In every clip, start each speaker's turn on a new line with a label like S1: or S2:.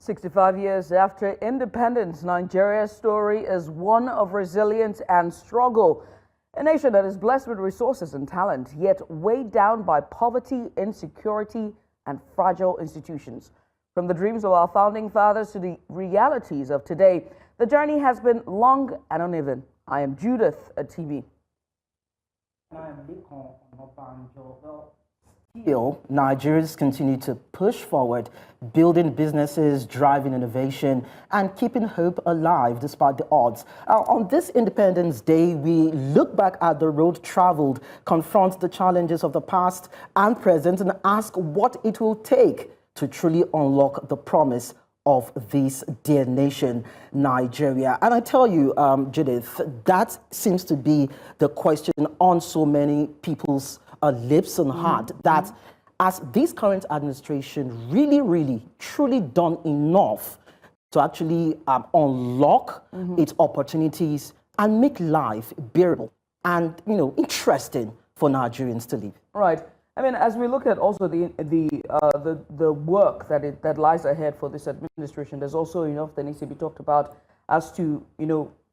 S1: 65 years after independence, Nigeria's story is one of resilience and struggle. A nation that is blessed with resources and talent, yet weighed down by poverty, insecurity, and fragile institutions. From the dreams of our founding fathers to the realities of today, the journey has been long and uneven. I am Judith Atibi.
S2: Still, Nigerians continue to push forward, building businesses, driving innovation, and keeping hope alive despite the odds. On this Independence Day, we look back at the road traveled, confront the challenges of the past and present, and ask what it will take to truly unlock the promise of this dear nation, Nigeria. And I tell you, Judith, that seems to be the question on so many people's lips and heart, that as this current administration really, truly done enough to actually unlock its opportunities and make life bearable and, interesting for Nigerians to live.
S1: Right. I mean, as we look at also the work that lies ahead for this administration, there's also enough that needs to be talked about as to,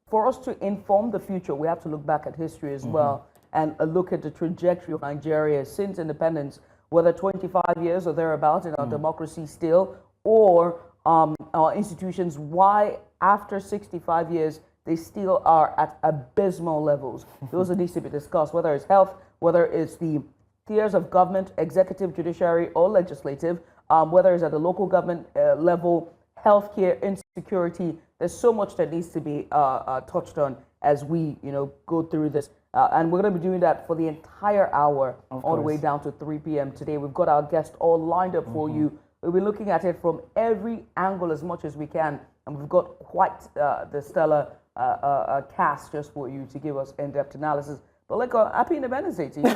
S1: for us to inform the future, we have to look back at history as well and look at the trajectory of Nigeria since independence, whether 25 years or thereabouts in our democracy still, or our institutions, why after 65 years, they still are at abysmal levels. Those that needs to be discussed, whether it's health, whether it's the tiers of government, executive, judiciary, or legislative, whether it's at the local government level, healthcare, insecurity. There's so much that needs to be touched on as we, go through this. And we're going to be doing that for the entire hour, all the way down to 3 p.m. today. We've got our guests all lined up for you. We'll be looking at it from every angle as much as we can. And we've got quite the stellar cast just for you to give us in-depth analysis. But happy Independence Day to you.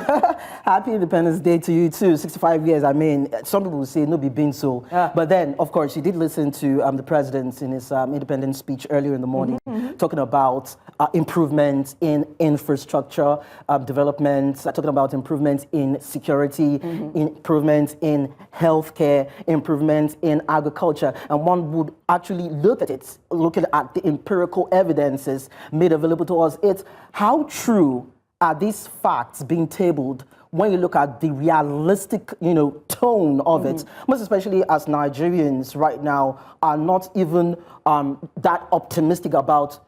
S2: Happy Independence Day to you too. 65 years, I mean, some people will say no be being so. But then, of course, you did listen to the president in his independence speech earlier in the morning, talking about improvements in infrastructure development, talking about improvements in security, improvements in healthcare, improvements in agriculture. And one would actually look at it, looking at the empirical evidences made available to us. It's how true are these facts being tabled when you look at the realistic, tone of it, most especially as Nigerians right now are not even that optimistic about,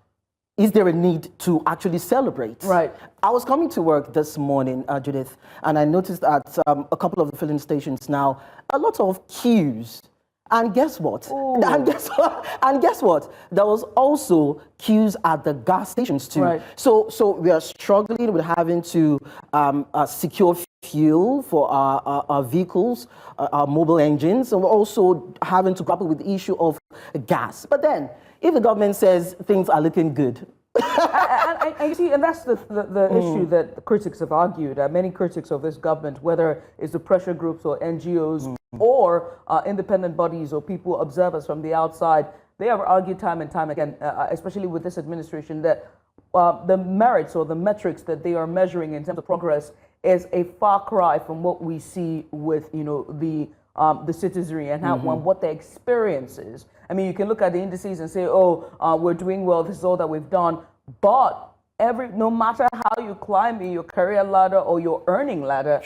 S2: is there a need to actually celebrate? Right. I was coming to work this morning, Judith, and I noticed at a couple of the filling stations now, a lot of queues. And guess what? And guess what? There was also queues at the gas stations too. Right. So we are struggling with having to secure fuel for our vehicles, our mobile engines, and we're also having to grapple with the issue of gas. But then, if the government says things are looking good,
S1: and you see, and that's the issue that the critics have argued. Many critics of this government, whether it's the pressure groups or NGOs or independent bodies or people, observers from the outside, they have argued time and time again, especially with this administration, that the merits or the metrics that they are measuring in terms of progress is a far cry from what we see with, the citizenry and how what their experience is. I mean, you can look at the indices and say, we're doing well, this is all that we've done. But no matter how you climb in your career ladder or your earning ladder,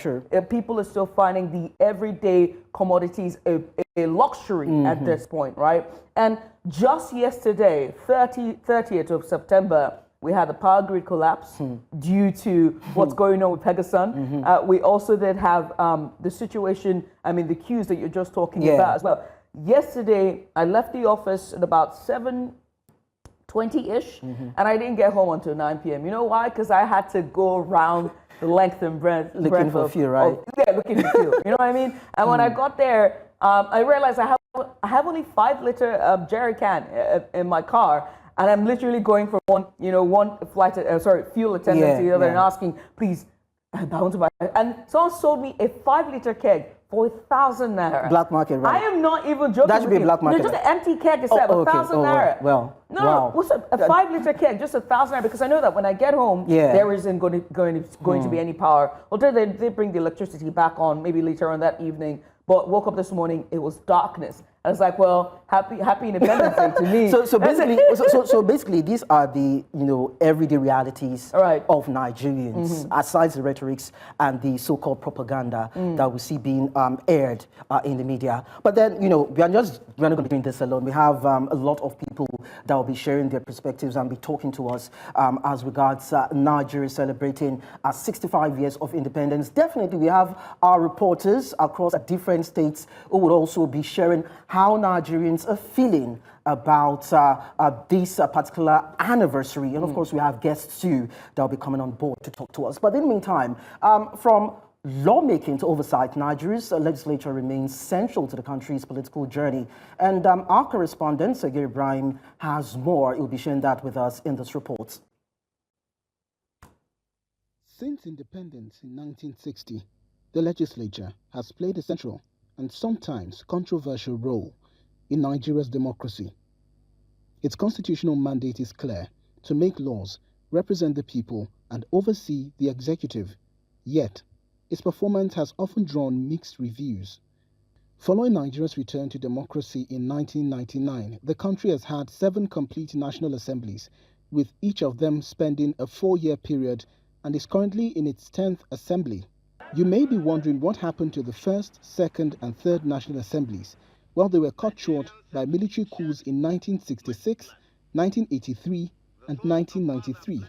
S1: people are still finding the everyday commodities a luxury at this point, right? And just yesterday, 30th of September, we had a power grid collapse due to what's going on with PENGASSAN. We also did have the situation, the queues that you're just talking about as well. Yesterday, I left the office at about 7:20-ish, and I didn't get home until 9 p.m. You know why? Because I had to go around the length and breadth.
S2: Looking for fuel, right?
S1: Looking for fuel. You know what I mean? And when I got there, I realized I have only 5-liter jerry can in my car. And I'm literally going from one fuel attendant to the other and asking, please, I want to buy. And someone sold me a 5-liter keg for 1,000 naira.
S2: Black market, right?
S1: I am not even joking.
S2: That should be a black market.
S1: No, just an empty keg is 1,000 naira.
S2: Well,
S1: no, what's a 5-liter keg? Just 1,000 naira, because I know that when I get home, there isn't going to be any power. Although they bring the electricity back on maybe later on that evening. But woke up this morning, it was darkness. I was like, well, happy Independence Day to me.
S2: So basically, these are the everyday realities of Nigerians, aside the rhetorics and the so-called propaganda that we see being aired in the media. But then we're not going to be doing this alone. We have a lot of people that will be sharing their perspectives and be talking to us as regards Nigeria celebrating 65 years of independence. Definitely, we have our reporters across different states who will also be sharing how Nigerians are feeling about this particular anniversary. And of course, we have guests too that will be coming on board to talk to us. But in the meantime, from lawmaking to oversight, Nigeria's legislature remains central to the country's political journey. And our correspondent, Sergey Ibrahim, has more. He'll be sharing that with us in this report.
S3: Since independence in 1960, the legislature has played a central and sometimes controversial role in Nigeria's democracy. Its constitutional mandate is clear: to make laws, represent the people, and oversee the executive. Yet, its performance has often drawn mixed reviews. Following Nigeria's return to democracy in 1999, the country has had 7 complete national assemblies, with each of them spending a 4-year period, and is currently in its 10th assembly. You may be wondering what happened to the 1st, 2nd, and 3rd national assemblies. Well, they were cut short by military coups in 1966, 1983, and 1993.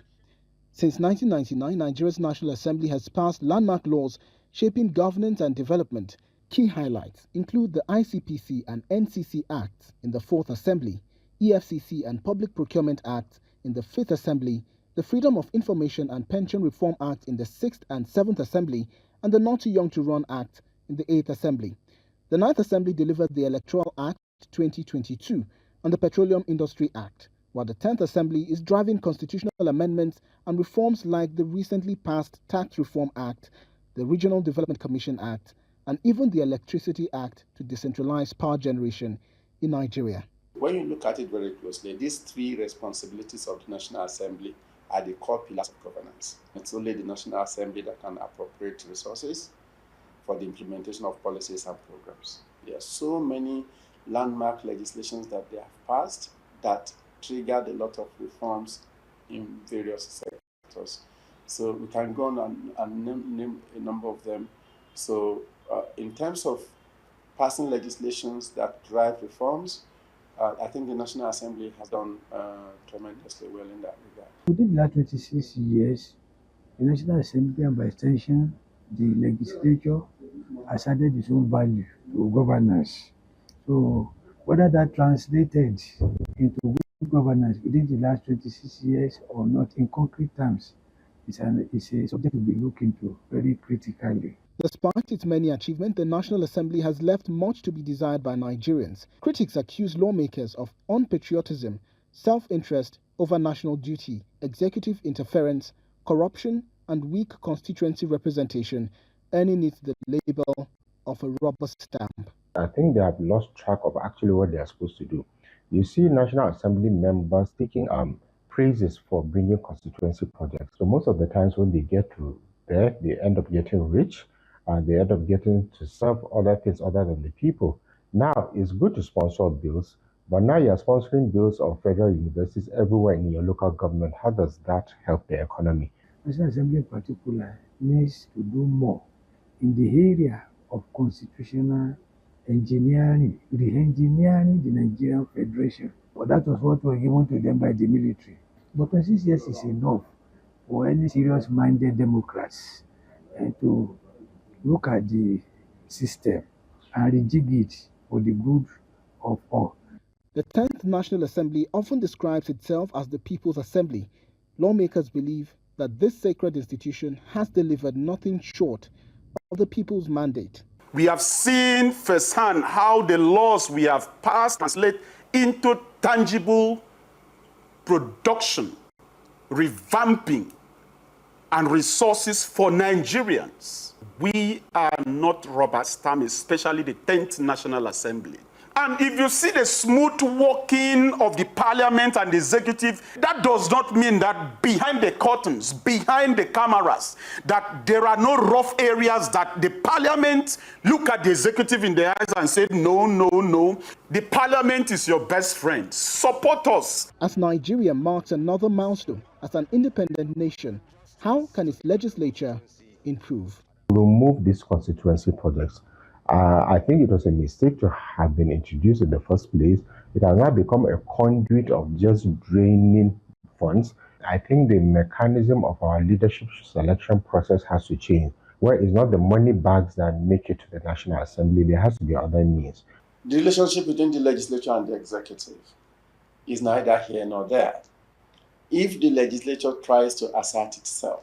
S3: Since 1999, Nigeria's National Assembly has passed landmark laws shaping governance and development. Key highlights include the ICPC and NCC Acts in the 4th Assembly, EFCC and Public Procurement Act in the 5th Assembly, the Freedom of Information and Pension Reform Act in the 6th and 7th Assembly, and the Not Too Young to Run Act in the 8th Assembly. The 9th Assembly delivered the Electoral Act 2022 and the Petroleum Industry Act, while the 10th Assembly is driving constitutional amendments and reforms like the recently passed Tax Reform Act, the Regional Development Commission Act, and even the Electricity Act to decentralize power generation in Nigeria.
S4: When you look at it very closely, these 3 responsibilities of the National Assembly are the core pillars of governance. It's only the National Assembly that can appropriate resources for the implementation of policies and programs. There are so many landmark legislations that they have passed that triggered a lot of reforms in various sectors. So we can go on and name a number of them. So in terms of passing legislations that drive reforms, I think the National Assembly has done tremendously well in that regard.
S5: Within the last 26 years, the National Assembly and by extension, the legislature has added its own value to governance. So whether that translated into good governance within the last 26 years or not in concrete terms is a subject to be looked into very critically.
S3: Despite its many achievements, the National Assembly has left much to be desired by Nigerians. Critics accuse lawmakers of unpatriotism, self-interest over national duty, executive interference, corruption, and weak constituency representation, earning it the label of a rubber stamp.
S6: I think they have lost track of actually what they are supposed to do. You see National Assembly members taking praises for bringing constituency projects. So most of the times when they get to there, they end up getting rich, and they end up getting to serve other things other than the people. Now, it's good to sponsor bills, but now you're sponsoring bills of federal universities everywhere in your local government. How does that help the economy?
S5: National Assembly in particular needs to do more in the area of constitutional engineering, re-engineering the Nigerian Federation. But that was what was given to them by the military. But 26 years is enough for any serious-minded Democrats to look at the system and rejig it for the good of all.
S3: The 10th National Assembly often describes itself as the People's Assembly. Lawmakers believe that this sacred institution has delivered nothing short of the people's mandate.
S7: We have seen firsthand how the laws we have passed translate into tangible production, revamping, and resources for Nigerians. We are not rubber stamp, especially the 10th National Assembly. And if you see the smooth working of the parliament and the executive, that does not mean that behind the curtains, behind the cameras, that there are no rough areas that the parliament look at the executive in the eyes and say, no, no, no. The parliament is your best friend. Support us.
S3: As Nigeria marks another milestone as an independent nation, how can its legislature improve?
S6: Remove these constituency projects. I think it was a mistake to have been introduced in the first place. It has now become a conduit of just draining funds. I think the mechanism of our leadership selection process has to change, where it's not the money bags that make it to the National Assembly. There has to be other means.
S4: The relationship between the legislature and the executive is neither here nor there. If the legislature tries to assert itself,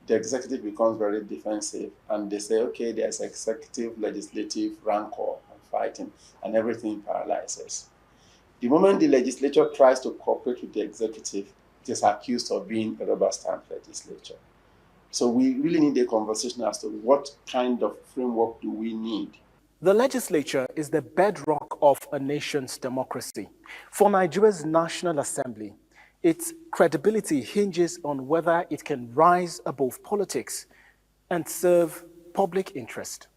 S4: the executive becomes very defensive, and they say, okay, there's executive, legislative rancor and fighting, and everything paralyzes. The moment the legislature tries to cooperate with the executive, it is accused of being a rubber stamp legislature. So we really need a conversation as to what kind of framework do we need.
S8: The legislature is the bedrock of a nation's democracy. For Nigeria's National Assembly, its credibility hinges on whether it can rise above politics and serve public interest.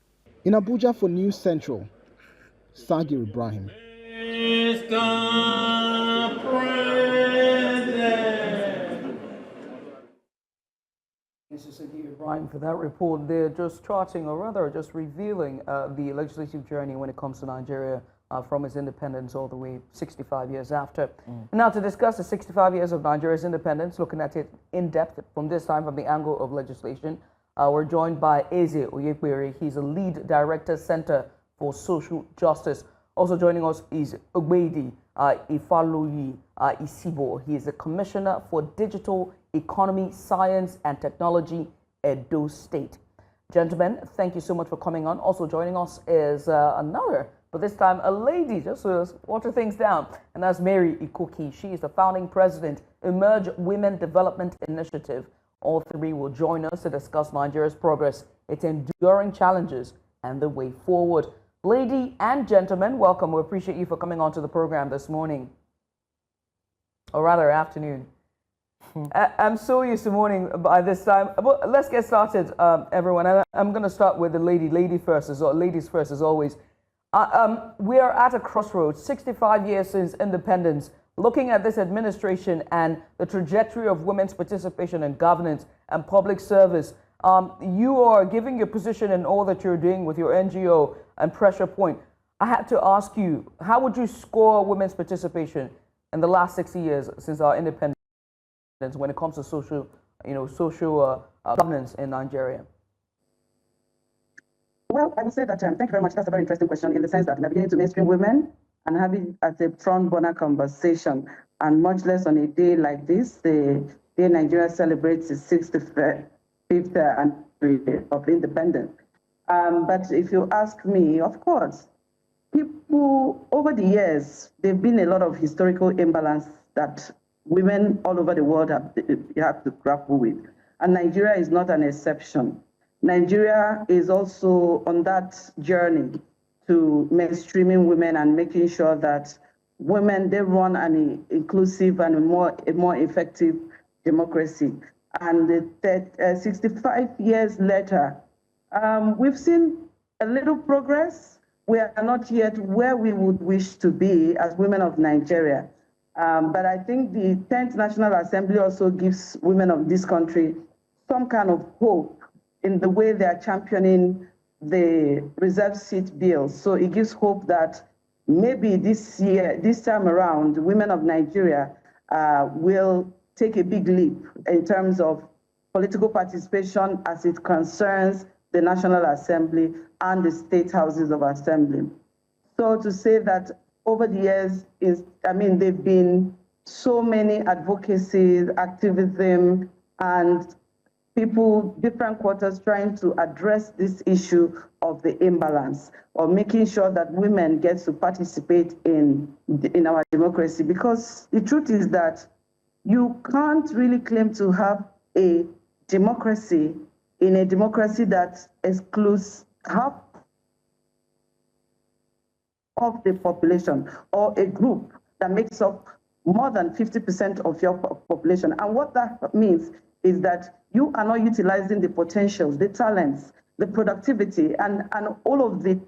S3: In Abuja for News Central, Sagir Ibrahim.
S1: Mr. Sagir Ibrahim for that report. They're just charting, or rather just revealing the legislative journey when it comes to Nigeria from its independence all the way 65 years after. Now to discuss the 65 years of Nigeria's independence, looking at it in depth from this time from the angle of legislation, we're joined by Eze Oyekbere. He's a lead director, Center for Social Justice. Also joining us is Ogbedi Ifaloyi Isibo. He is a commissioner for Digital Economy, Science and Technology, Edo State. Gentlemen, thank you so much for coming on. Also joining us is another, but this time a lady, just to water things down, and that's Mary Ikoki. She is the founding president, Emerge Women Development Initiative. All three will join us to discuss Nigeria's progress, its enduring challenges, and the way forward. Lady and gentlemen, welcome. We appreciate you for coming on to the program this morning, or rather afternoon. I'm so used to morning by this time. But let's get started, everyone. I'm going to start with the ladies first as always. We are at a crossroads, 65 years since independence. Looking at this administration and the trajectory of women's participation in governance and public service, you are giving your position in all that you're doing with your NGO and Pressure Point. I had to ask you, how would you score women's participation in the last 60 years since our independence when it comes to social governance in Nigeria?
S9: Well, I would say that, thank you very much. That's a very interesting question in the sense that we're beginning to mainstream women and having at a front burner conversation, and much less on a day like this, the day Nigeria celebrates its 65th anniversary of independence. But if you ask me, of course, people over the years, there have been a lot of historical imbalance that women all over the world have to grapple with. And Nigeria is not an exception. Nigeria is also on that journey to mainstreaming women and making sure that women, they run an inclusive and a more effective democracy. And 65 years later, we've seen a little progress. We are not yet where we would wish to be as women of Nigeria. But I think the 10th National Assembly also gives women of this country some kind of hope in the way they are championing the reserve seat bill. So it gives hope that maybe this time around, women of Nigeria will take a big leap in terms of political participation as it concerns the National Assembly and the state houses of assembly. So to say that over the years, there've been so many advocacies, activism, and people, different quarters trying to address this issue of the imbalance, or making sure that women get to participate in our democracy. Because the truth is that you can't really claim to have a democracy in a democracy that excludes half of the population, or a group that makes up more than 50% of your population. And what that means is that you are not utilizing the potentials, the talents, the productivity, and all of the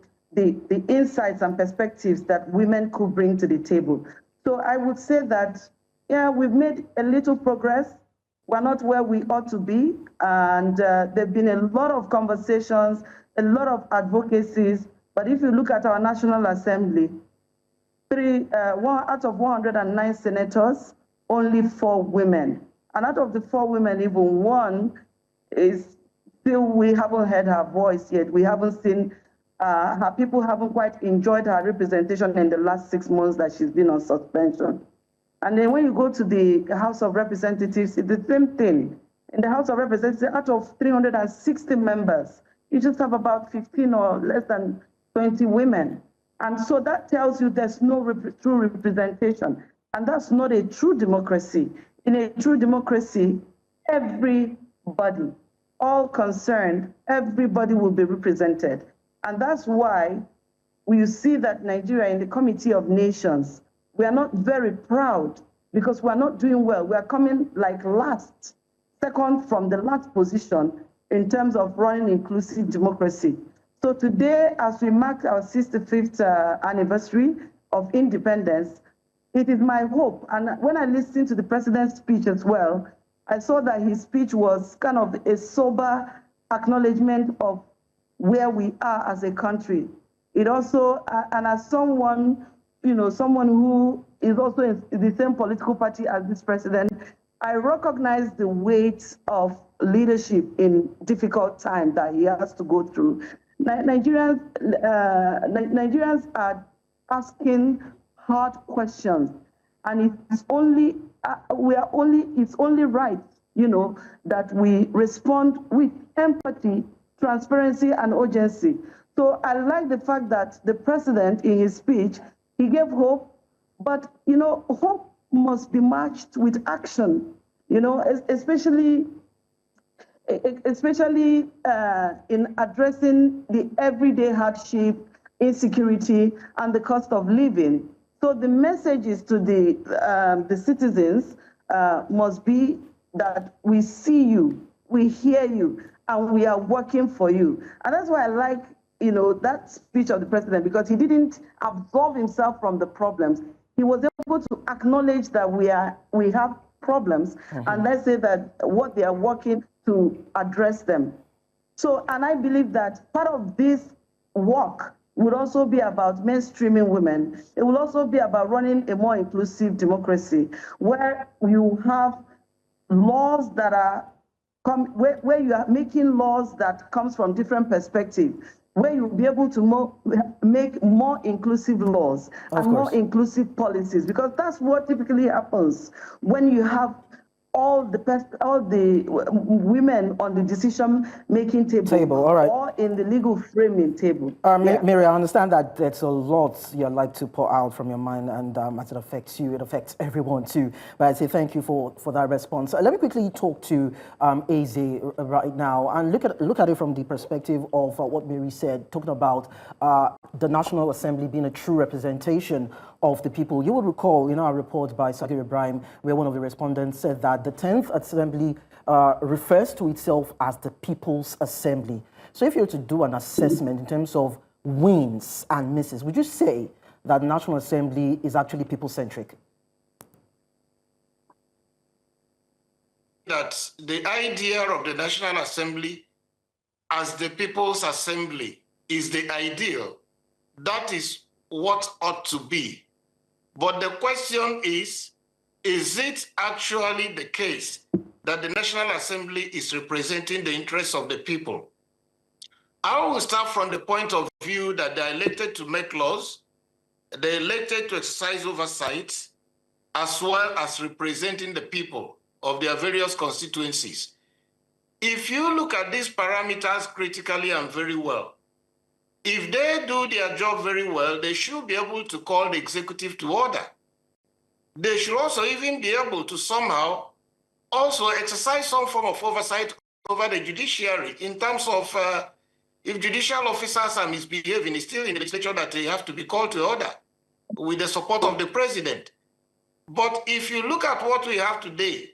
S9: insights and perspectives that women could bring to the table. So I would say that, yeah, we've made a little progress. We're not where we ought to be. And there have been a lot of conversations, a lot of advocacies. But if you look at our National Assembly, out of 109 senators, only 4 women. And out of the 4 women, even one is still, we haven't heard her voice yet. We haven't seen her, people haven't quite enjoyed her representation in the last 6 months that she's been on suspension. And then when you go to the House of Representatives, it's the same thing. In the House of Representatives, out of 360 members, you just have about 15 or less than 20 women. And so that tells you there's no true representation. And that's not a true democracy. In a true democracy, everybody, all concerned, everybody will be represented. And that's why we see that Nigeria in the Committee of Nations, we are not very proud because we're not doing well. We are coming like last, second from the last position in terms of running inclusive democracy. So today, as we mark our 65th anniversary of independence, it is my hope, and when I listened to the president's speech as well, I saw that his speech was kind of a sober acknowledgement of where we are as a country. It also, and as someone, you know, someone who is also in the same political party as this president, I recognize the weight of leadership in difficult times that he has to go through. Nigerians are asking hard questions, and it's only it's only right, you know, that we respond with empathy, transparency, and urgency. So I like the fact that the president, in his speech, he gave hope, but you know, hope must be matched with action. You know, especially in addressing the everyday hardship, insecurity, and the cost of living. So the messages to the citizens must be that we see you, we hear you, and we are working for you. And that's why I like, you know, that speech of the president, because he didn't absolve himself from the problems. He was able to acknowledge that we have problems, and let's say that what they are working to address them. So, and I believe that part of this work would also be about mainstreaming women. It will also be about running a more inclusive democracy where you have laws that are, where you are making laws that comes from different perspectives, where you'll be able to make more inclusive laws and more inclusive policies, because that's what typically happens when you have all the women on the decision-making table,
S2: all right,
S9: or in the legal framing table.
S2: Mary, I understand that there's a lot you'd like to pour out from your mind, and as it affects you, it affects everyone too. But I say thank you for that response. Let me quickly talk to Eze right now and look at it from the perspective of what Mary said, talking about the National Assembly being a true representation of the people. You would recall in our report by Sagir Ibrahim, where one of the respondents said that the 10th Assembly refers to itself as the People's Assembly. So if you were to do an assessment in terms of wins and misses, would you say that the National Assembly is actually people-centric?
S10: That the idea of the National Assembly as the People's Assembly is the ideal. That is what ought to be. But the question is it actually the case that the National Assembly is representing the interests of the people? I will start from the point of view that they are elected to make laws, they are elected to exercise oversight, as well as representing the people of their various constituencies. If you look at these parameters critically and very well, if they do their job very well, they should be able to call the executive to order. They should also even be able to somehow also exercise some form of oversight over the judiciary in terms of If judicial officers are misbehaving, it's still in the legislature that they have to be called to order with the support of the president. But if you look at what we have today,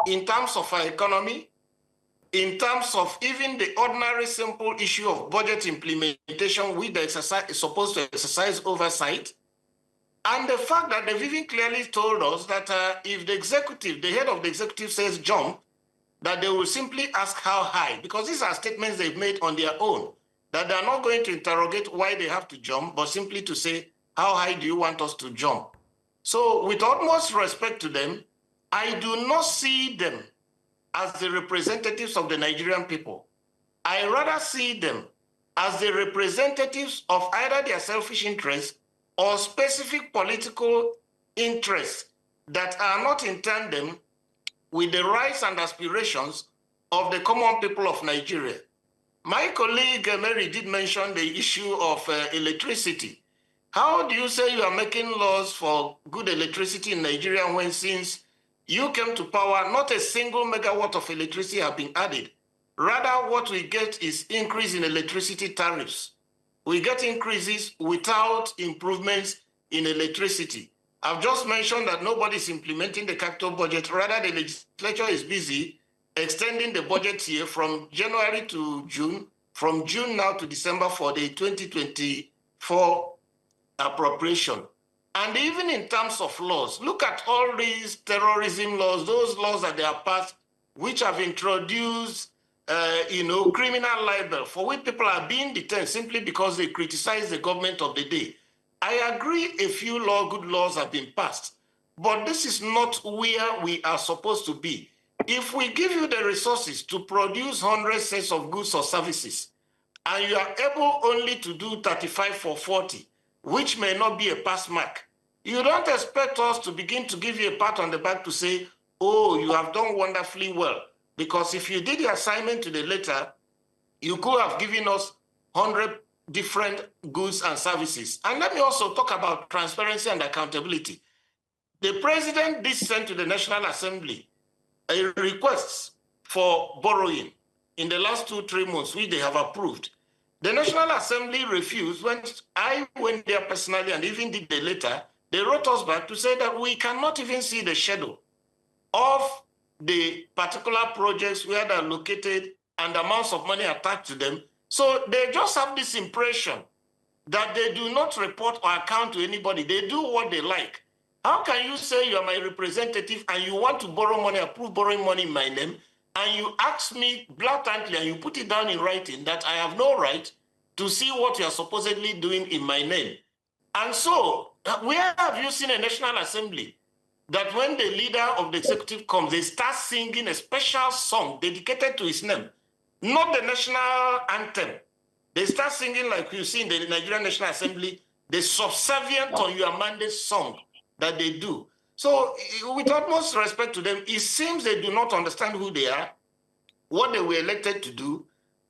S10: in terms of our economy, in terms of even the ordinary simple issue of budget implementation, which the exercise is supposed to exercise oversight, and the fact that they've even clearly told us that if the executive, the head of the executive says jump, that they will simply ask how high, because these are statements they've made on their own, that they're not going to interrogate why they have to jump, but simply to say, how high do you want us to jump? So with utmost respect to them, I do not see them as the representatives of the Nigerian people. I rather see them as the representatives of either their selfish interests or specific political interests that are not in tandem with the rights and aspirations of the common people of Nigeria. My colleague Mary did mention the issue of electricity. How do you say you are making laws for good electricity in Nigeria when since you came to power, not a single megawatt of electricity have been added? Rather, what we get is increase in electricity tariffs. We get increases without improvements in electricity. I've just mentioned that nobody's implementing the capital budget. Rather, the legislature is busy extending the budget year from January to June, from June now to December for the 2024 appropriation. And even in terms of laws, look at all these terrorism laws, those laws that they have passed, which have introduced, criminal libel, for which people are being detained simply because they criticize the government of the day. I agree a few good laws have been passed, but this is not where we are supposed to be. If we give you the resources to produce 100 sets of goods or services, and you are able only to do 35 for 40, which may not be a pass mark, you don't expect us to begin to give you a pat on the back to say, oh, you have done wonderfully well. Because if you did the assignment to the letter, you could have given us 100 different goods and services. And let me also talk about transparency and accountability. The president did send to the National Assembly a request for borrowing in the last 2-3 months, which they have approved. The National Assembly refused. When I went there personally and even did the letter, they wrote us back to say that we cannot even see the shadow of the particular projects where they're located and the amounts of money attached to them. So they just have this impression that they do not report or account to anybody. They do what they like. How can you say you are my representative and you want to borrow money, approve borrowing money in my name, and you ask me blatantly and you put it down in writing that I have no right to see what you are supposedly doing in my name? And so, where have you seen a National Assembly that when the leader of the executive comes, they start singing a special song dedicated to his name, not the national anthem? They start singing, like you see in the Nigerian National Assembly, the subservient on your mandate song that they do. So with utmost respect to them, it seems they do not understand who they are, what they were elected to do,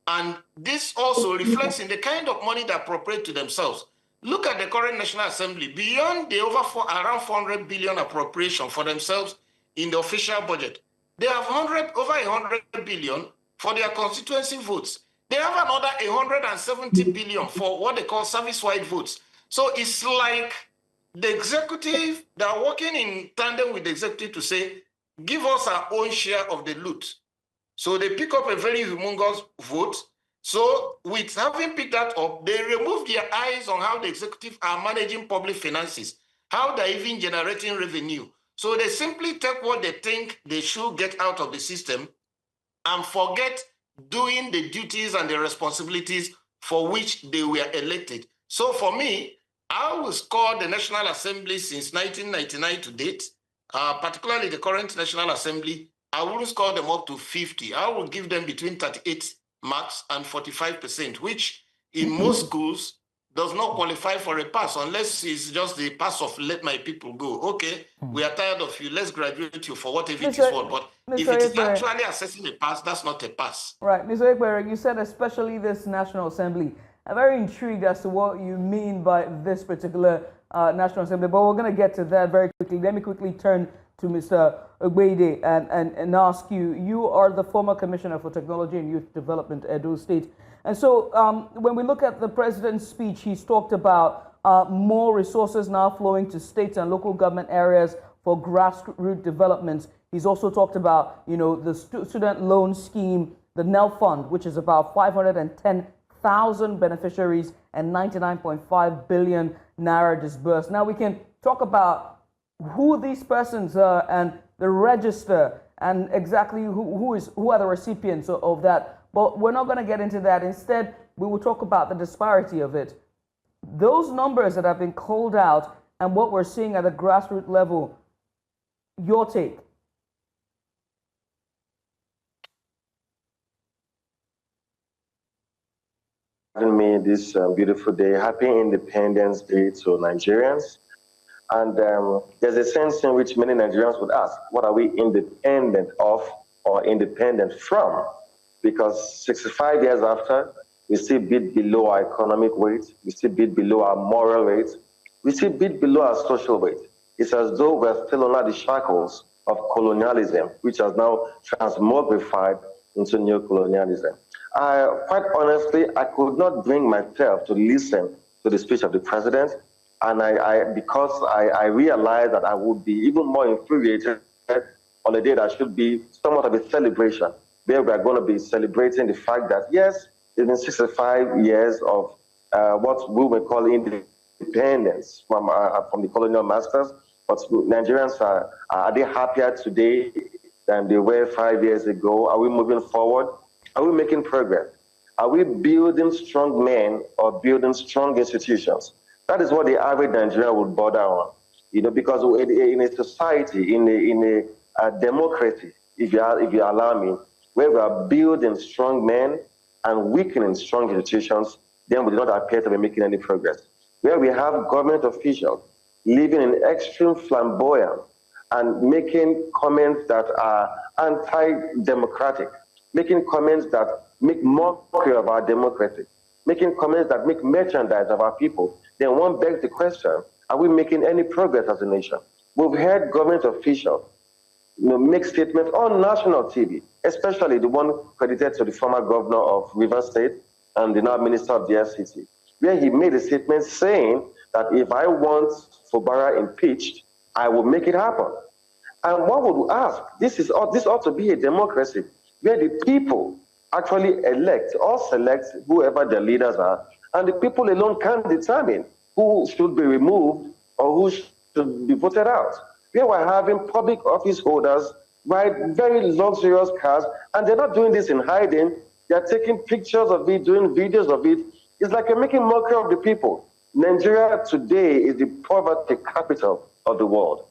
S10: and this also reflects in the kind of money they appropriate to themselves. Look at the current National Assembly. Beyond the around 400 billion appropriation for themselves in the official budget, they have over 100 billion for their constituency votes. They have another 170 billion for what they call service-wide votes. So it's like the executive, they are working in tandem with the executive to say, give us our own share of the loot. So they pick up a very humongous vote. So with having picked that up, they remove their eyes on how the executive are managing public finances, how they're even generating revenue. So they simply take what they think they should get out of the system and forget doing the duties and the responsibilities for which they were elected. So for me, I will score the National Assembly since 1999 to date, particularly the current National Assembly. I wouldn't score them up to 50. I will give them between 38 marks and 45%, which in most schools does not qualify for a pass unless it's just the pass of let my people go. Okay, we are tired of you. Let's graduate you for whatever it is worth. But if it is actually assessing a pass, that's not a pass.
S1: Right, Mr. Ekpere, you said especially this National Assembly. I'm very intrigued as to what you mean by this particular National Assembly, but we're going to get to that very quickly. Let me quickly turn to Mr. Ogbeide and ask you. You are the former Commissioner for Technology and Youth Development, Edo State. And so when we look at the president's speech, he's talked about more resources now flowing to states and local government areas for grassroots development. He's also talked about, the student loan scheme, the NEL fund, which is about 510,000 beneficiaries and 99.5 billion naira disbursed. Now we can talk about who these persons are and the register and exactly who are the recipients of that. But we're not going to get into that. Instead, we will talk about the disparity of it. Those numbers that have been called out and what we're seeing at the grassroots level, your take.
S11: Me this beautiful day. Happy Independence Day to Nigerians. And there's a sense in which many Nigerians would ask, what are we independent of or independent from? Because 65 years after, we still bit below our economic weight, we still bit below our moral weight, we still bit below our social weight. It's as though we're still under the shackles of colonialism, which has now transmogrified into neocolonialism. Quite honestly, I could not bring myself to listen to the speech of the president, and because I realized that I would be even more infuriated on a day that should be somewhat of a celebration, where we are going to be celebrating the fact that, yes, it's been 65 years of what we will call independence from the colonial masters, but Nigerians are they happier today than they were 5 years ago? Are we moving forward? Are we making progress? Are we building strong men or building strong institutions? That is what the average Nigerian would bother on, because in a society, in a democracy, if you allow me, where we are building strong men and weakening strong institutions, then we do not appear to be making any progress. Where we have government officials living in extreme flamboyance and making comments that are anti-democratic, making comments that make mockery of our democracy, making comments that make merchandise of our people, then one begs the question, are we making any progress as a nation? We've heard government officials make statements on national TV, especially the one credited to the former governor of Rivers State and the now minister of the FCT, where he made a statement saying that if I want Fubara impeached, I will make it happen. And one would ask, this ought to be a democracy where the people actually elect or select whoever their leaders are, and the people alone can determine who should be removed or who should be voted out. Where we're having public office holders ride very luxurious cars, and they're not doing this in hiding. They're taking pictures of it, doing videos of it. It's like you're making mockery of the people. Nigeria today is the poverty capital of the world.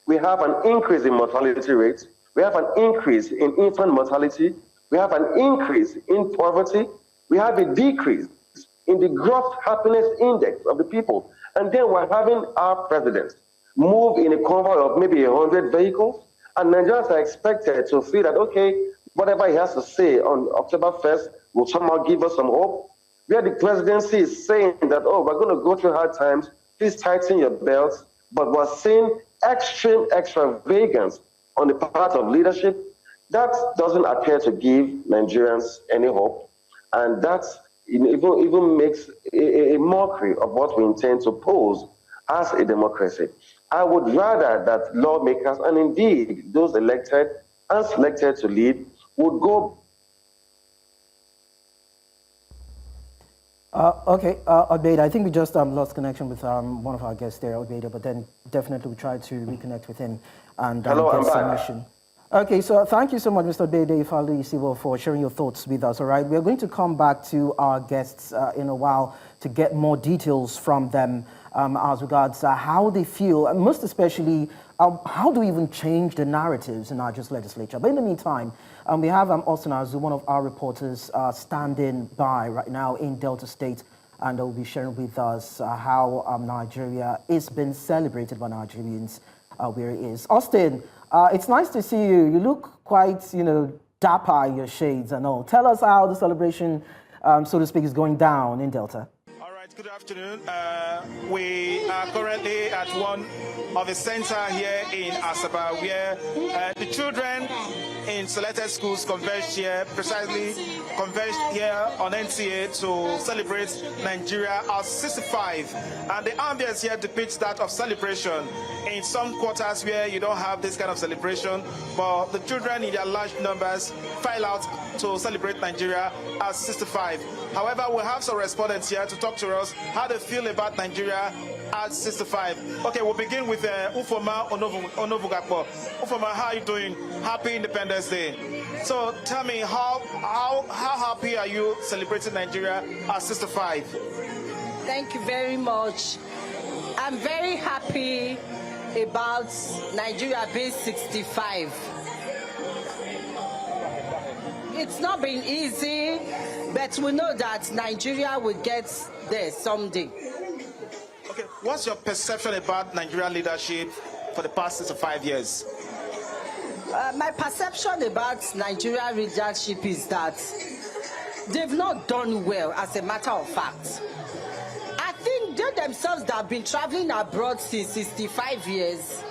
S11: We have an increase in mortality rates. We have an increase in infant mortality. We have an increase in poverty. We have a decrease in the gross happiness index of the people. And then we're having our president move in a convoy of maybe 100 vehicles. And Nigerians are expected to feel that, okay, whatever he has to say on October 1st will somehow give us some hope. Where the presidency is saying that, oh, we're going to go through hard times, please tighten your belts. But we're seeing extreme extravagance on the part of leadership. That doesn't appear to give Nigerians any hope. And that even makes a mockery of what we intend to pose as a democracy. I would rather that lawmakers, and indeed those elected and selected to lead, would go.
S2: Okay, Ogbeide, I think we just lost connection with one of our guests there, Ogbeide, but then definitely we try to reconnect with him and get submission. Okay, so thank you so much, Mr. Ogbeide Ifalu-Isiwo, for sharing your thoughts with us, all right? We're going to come back to our guests in a while to get more details from them as regards how they feel, and most especially, how do we even change the narratives in our just legislature? But in the meantime, we have Austin Azu, one of our reporters, standing by right now in Delta State, and will be sharing with us how Nigeria is being celebrated by Nigerians where it is. Austin, it's nice to see you. You look quite, dapper in your shades and all. Tell us how the celebration, so to speak, is going down in Delta.
S7: All right. Good afternoon. We are currently at one of the center here in Asaba, where the children in selected schools converged here on NTA to celebrate Nigeria as 65. And the ambience here depicts that of celebration. In some quarters where you don't have this kind of celebration, but the children in their large numbers file out to celebrate Nigeria as 65. However, we have some respondents here to talk to us how they feel about Nigeria at 65. Okay, we'll begin with Ufoma Onovugakpo. Ufoma, how are you doing? Happy Independence Day. So tell me, how happy are you celebrating Nigeria at 65?
S12: Thank you very much. I'm very happy about Nigeria being 65. It's not been easy, but we know that Nigeria will get there someday.
S7: Okay, what's your perception about Nigerian leadership for the past 65 years?
S12: My perception about Nigerian leadership is that they've not done well, as a matter of fact. I think they themselves that have been traveling abroad since 65 years,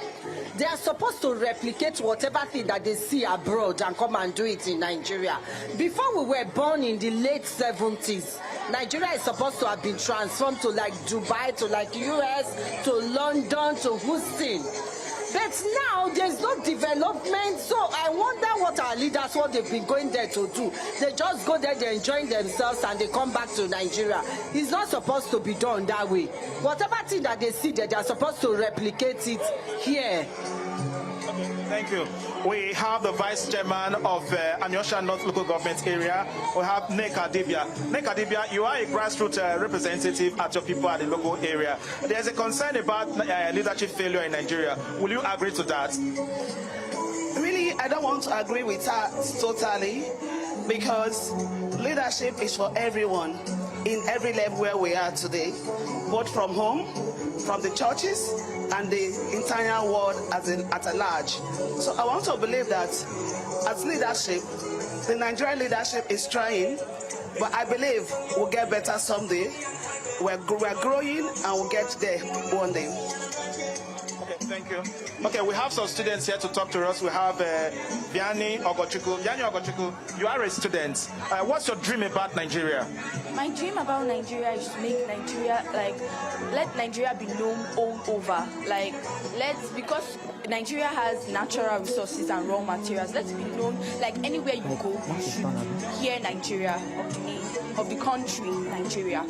S12: they are supposed to replicate whatever thing that they see abroad and come and do it in Nigeria. Before we were born in the late 70s, Nigeria is supposed to have been transformed to like Dubai, to like US, to London, to Houston. But now there's no development, so I wonder what our leaders, what they've been going there to do. They just go there, they're enjoying themselves, and they come back to Nigeria. It's not supposed to be done that way. Whatever thing that they see there, they're supposed to replicate it here.
S7: Thank you. We have the Vice Chairman of Anyosha North Local Government Area. We have Neka Dibia. Neka Dibia, you are a grassroots representative at your people at the local area. There's a concern about leadership failure in Nigeria. Will you agree to that?
S13: Really, I don't want to agree with her totally, because leadership is for everyone in every level where we are today, both from home, from the churches, and the entire world at a large. So I want to believe that as leadership, the Nigerian leadership is trying, but I believe we'll get better someday. We're growing and we'll get there one day.
S7: Okay, thank you. Okay, we have some students here to talk to us. We have Vianney Ogochukwu. Vianney Ogochukwu, you are a student. What's your dream about Nigeria?
S14: My dream about Nigeria is to make Nigeria, let Nigeria be known all over. Because Nigeria has natural resources and raw materials, let's be known, anywhere you go, you should hear Nigeria, of the country, Nigeria.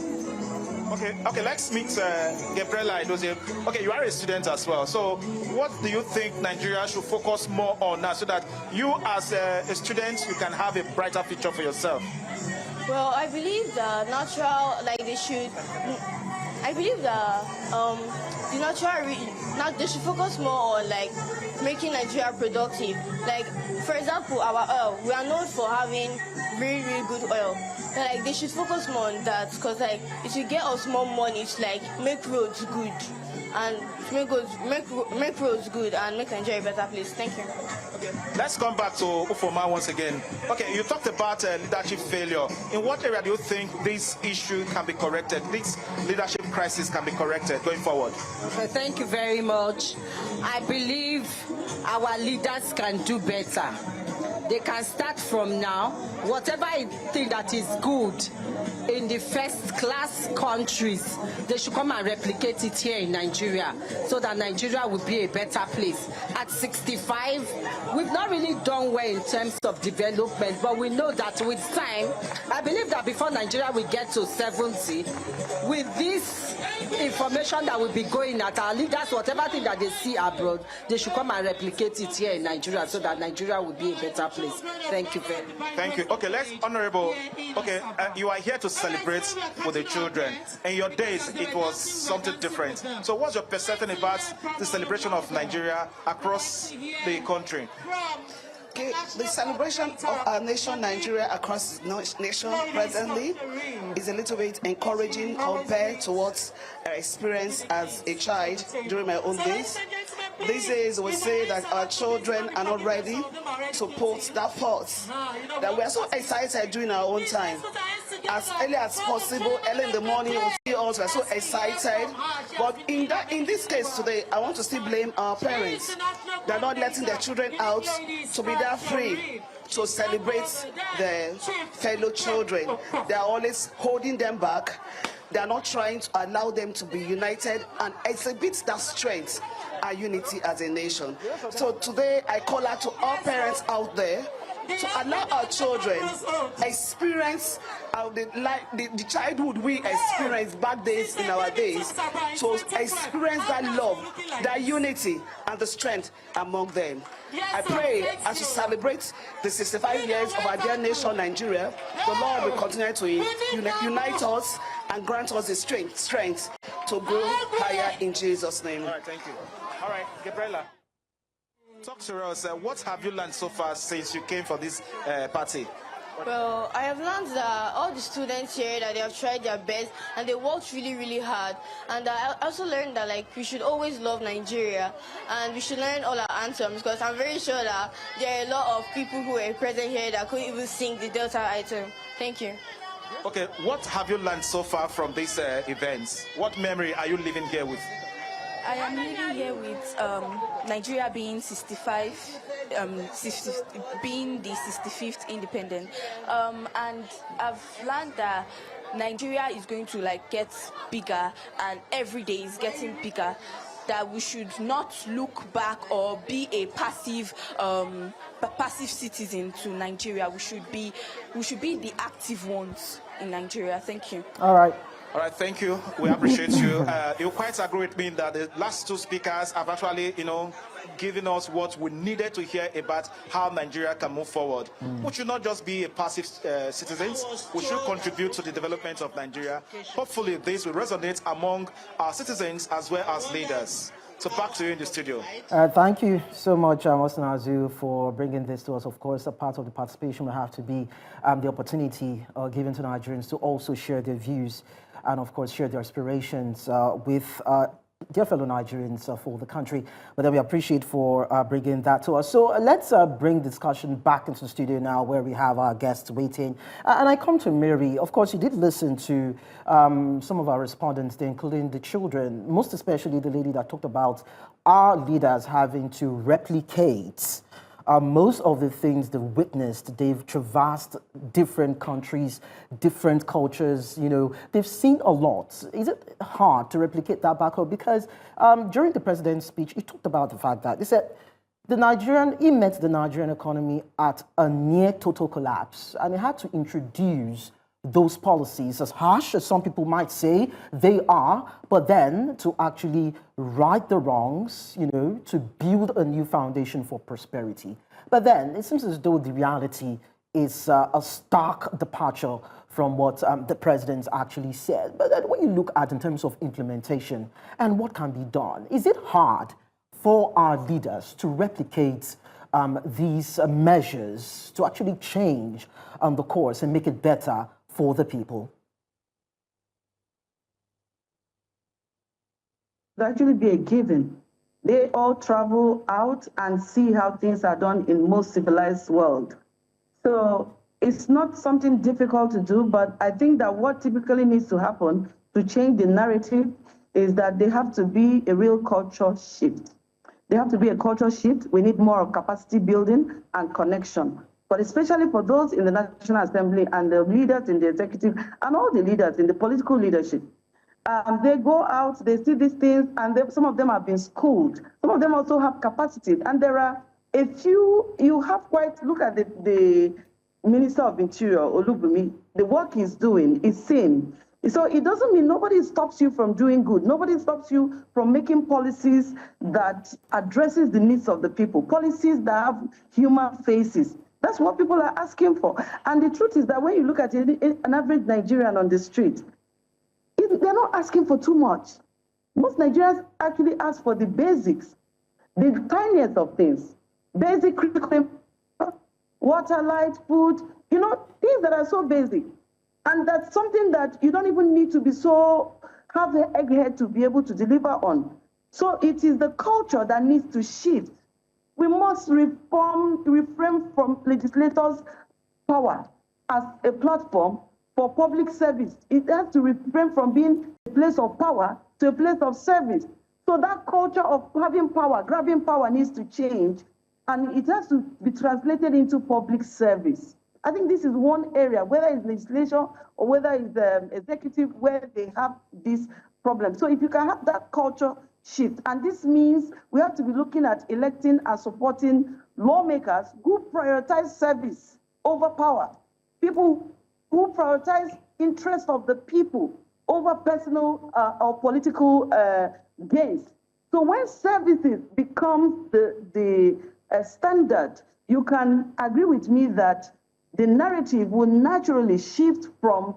S7: Okay, let's meet Gabriela Idozie. Okay, you are a student as well. So what do you think Nigeria should focus more on now so that you as a student, you can have a brighter future for yourself?
S14: Well, I believe the natural, they should they should focus more on making Nigeria productive. For example, our oil, we are known for having really, really good oil. They should focus more on that, because it should get us more money to make roads good and make roads good and make Nigeria a better place. Thank you.
S7: Okay, let's come back to Ufoma once again. Okay, you talked about leadership failure. In what area do you think this issue can be corrected? This leadership crisis can be corrected going forward?
S12: Okay, thank you very much. I believe our leaders can do better. They can start from now. Whatever thing that is good in the first-class countries, they should come and replicate it here in Nigeria, so that Nigeria will be a better place. At 65, we've not really done well in terms of development, but we know that with time, I believe that before Nigeria will get to 70, with this information that will be going at our leaders, whatever thing that they see abroad, they should come and replicate it here in Nigeria, so that Nigeria will be a better place. Thank you very much.
S7: Thank you. Okay, let's honorable. Okay, you are here to celebrate with the children. In your days, it was something different. So what's your perception about the celebration of Nigeria across the country?
S13: Okay, the celebration of our nation, Nigeria, across the nation presently is a little bit encouraging compared to what I experienced as a child during my own days. these days we say that our children are not ready to put that forth. That we are so excited during our own time. As early as possible, early in the morning, we see us, we are so excited. But in this case today, I want to still blame our parents. They're not letting their children out to be there free to celebrate their fellow children. They are always holding them back. They are not trying to allow them to be united and exhibit that strength and unity as a nation. So today I call out to all parents out there to allow our children experience the childhood we experienced back days in our days, to experience that love, that unity, and the strength among them. I pray as we celebrate the 65 years of our dear nation, Nigeria, the Lord will continue to unite us and grant us the strength to grow higher in Jesus' name.
S8: All right, thank you. All right, Gabriela, talk to us. What have you learned so far since you came for this party?
S14: Well, I have learned that all the students here, that they have tried their best and they worked really, really hard. And I also learned that, like, we should always love Nigeria and we should learn all our anthems, because I'm very sure that there are a lot of people who are present here that couldn't even sing the Delta anthem. Thank you.
S8: Okay, what have you learned so far from these events? What memory are you living here with?
S15: I am living here with Nigeria being 65, being the 65th independent, and I've learned that Nigeria is going to get bigger, and every day is getting bigger. That we should not look back or be a passive citizen to Nigeria. We should be the active ones in Nigeria. Thank you.
S2: All right.
S8: All right, thank you. We appreciate you. You quite agree with me that the last two speakers have actually, given us what we needed to hear about how Nigeria can move forward. We should not just be a passive citizens. We should contribute to the development of Nigeria. Hopefully, this will resonate among our citizens as well as leaders. So back to you in the studio.
S2: Thank you so much, Austin Azu, for bringing this to us. Of course, a part of the participation will have to be the opportunity given to Nigerians to also share their views and, of course, share their aspirations with dear fellow Nigerians for the country. But then we appreciate for bringing that to us. So let's bring discussion back into the studio now, where we have our guests waiting. And I come to Mary. Of course, you did listen to some of our respondents, including the children, most especially the lady that talked about our leaders having to replicate most of the things they've witnessed. They've traversed different countries, different cultures, they've seen a lot. Is it hard to replicate that back home? Because during the president's speech, he talked about the fact that he said he met the Nigerian economy at a near total collapse, and he had to introduce those policies, as harsh as some people might say they are, but then to actually right the wrongs, to build a new foundation for prosperity. But then it seems as though the reality is a stark departure from what the president actually said. But then when you look at in terms of implementation and what can be done, is it hard for our leaders to replicate these measures to actually change the course and make it better for the people?
S9: It actually be a given. They all travel out and see how things are done in most civilized world. So it's not something difficult to do, but I think that what typically needs to happen to change the narrative is that there have to be a real culture shift. There have to be a culture shift. We need more of capacity building and connection. But especially for those in the National Assembly and the leaders in the executive and all the leaders in the political leadership, they go out, they see these things, and some of them have been schooled. Some of them also have capacity. And there are a few, look at the Minister of Interior, Olubumi, the work he's doing is same. So it doesn't mean nobody stops you from doing good. Nobody stops you from making policies that addresses the needs of the people, policies that have human faces. That's what people are asking for. And the truth is that when you look at an average Nigerian on the street, they're not asking for too much. Most Nigerians actually ask for the basics, the tiniest of things. Basic critical, water, light, food, things that are so basic. And that's something that you don't even need to be have the egghead to be able to deliver on. So it is the culture that needs to shift. We must refrain from legislators' power as a platform for public service. It has to refrain from being a place of power to a place of service. So that culture of having power, grabbing power needs to change, and it has to be translated into public service. I think this is one area, whether it's legislation or whether it's executive, where they have this problem. So if you can have that culture shift, and this means we have to be looking at electing and supporting lawmakers who prioritize service over power, people who prioritize interest of the people over personal or political gains. So when services become the standard, you can agree with me that the narrative will naturally shift from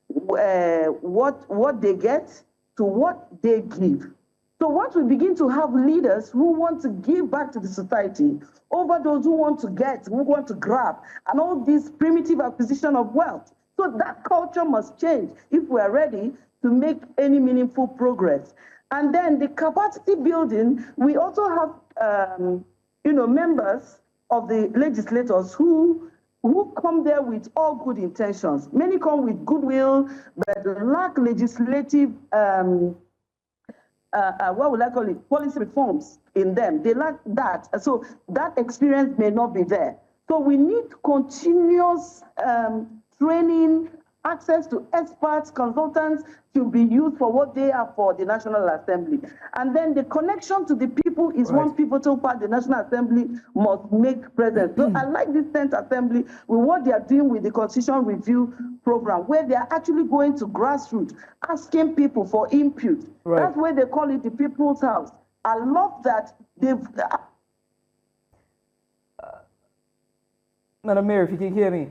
S9: what they get to what they give. So once we begin to have leaders who want to give back to the society over those who want to get, who want to grab, and all this primitive acquisition of wealth, so that culture must change if we are ready to make any meaningful progress. And then the capacity building, we also have members of the legislators who come there with all good intentions. Many come with goodwill, but lack legislative, what would I call it, policy reforms in them. They lack that. So that experience may not be there. So we need continuous training, access to experts, consultants to be used for what they are for the National Assembly. And then the connection to the people is one pivotal part the National Assembly must make present. So I like this 10th Assembly with what they are doing with the Constitution Review Program, where they are actually going to grassroots, asking people for input. That's why they call it the People's House. I love that they've...
S1: Madam Mayor, if you can hear me.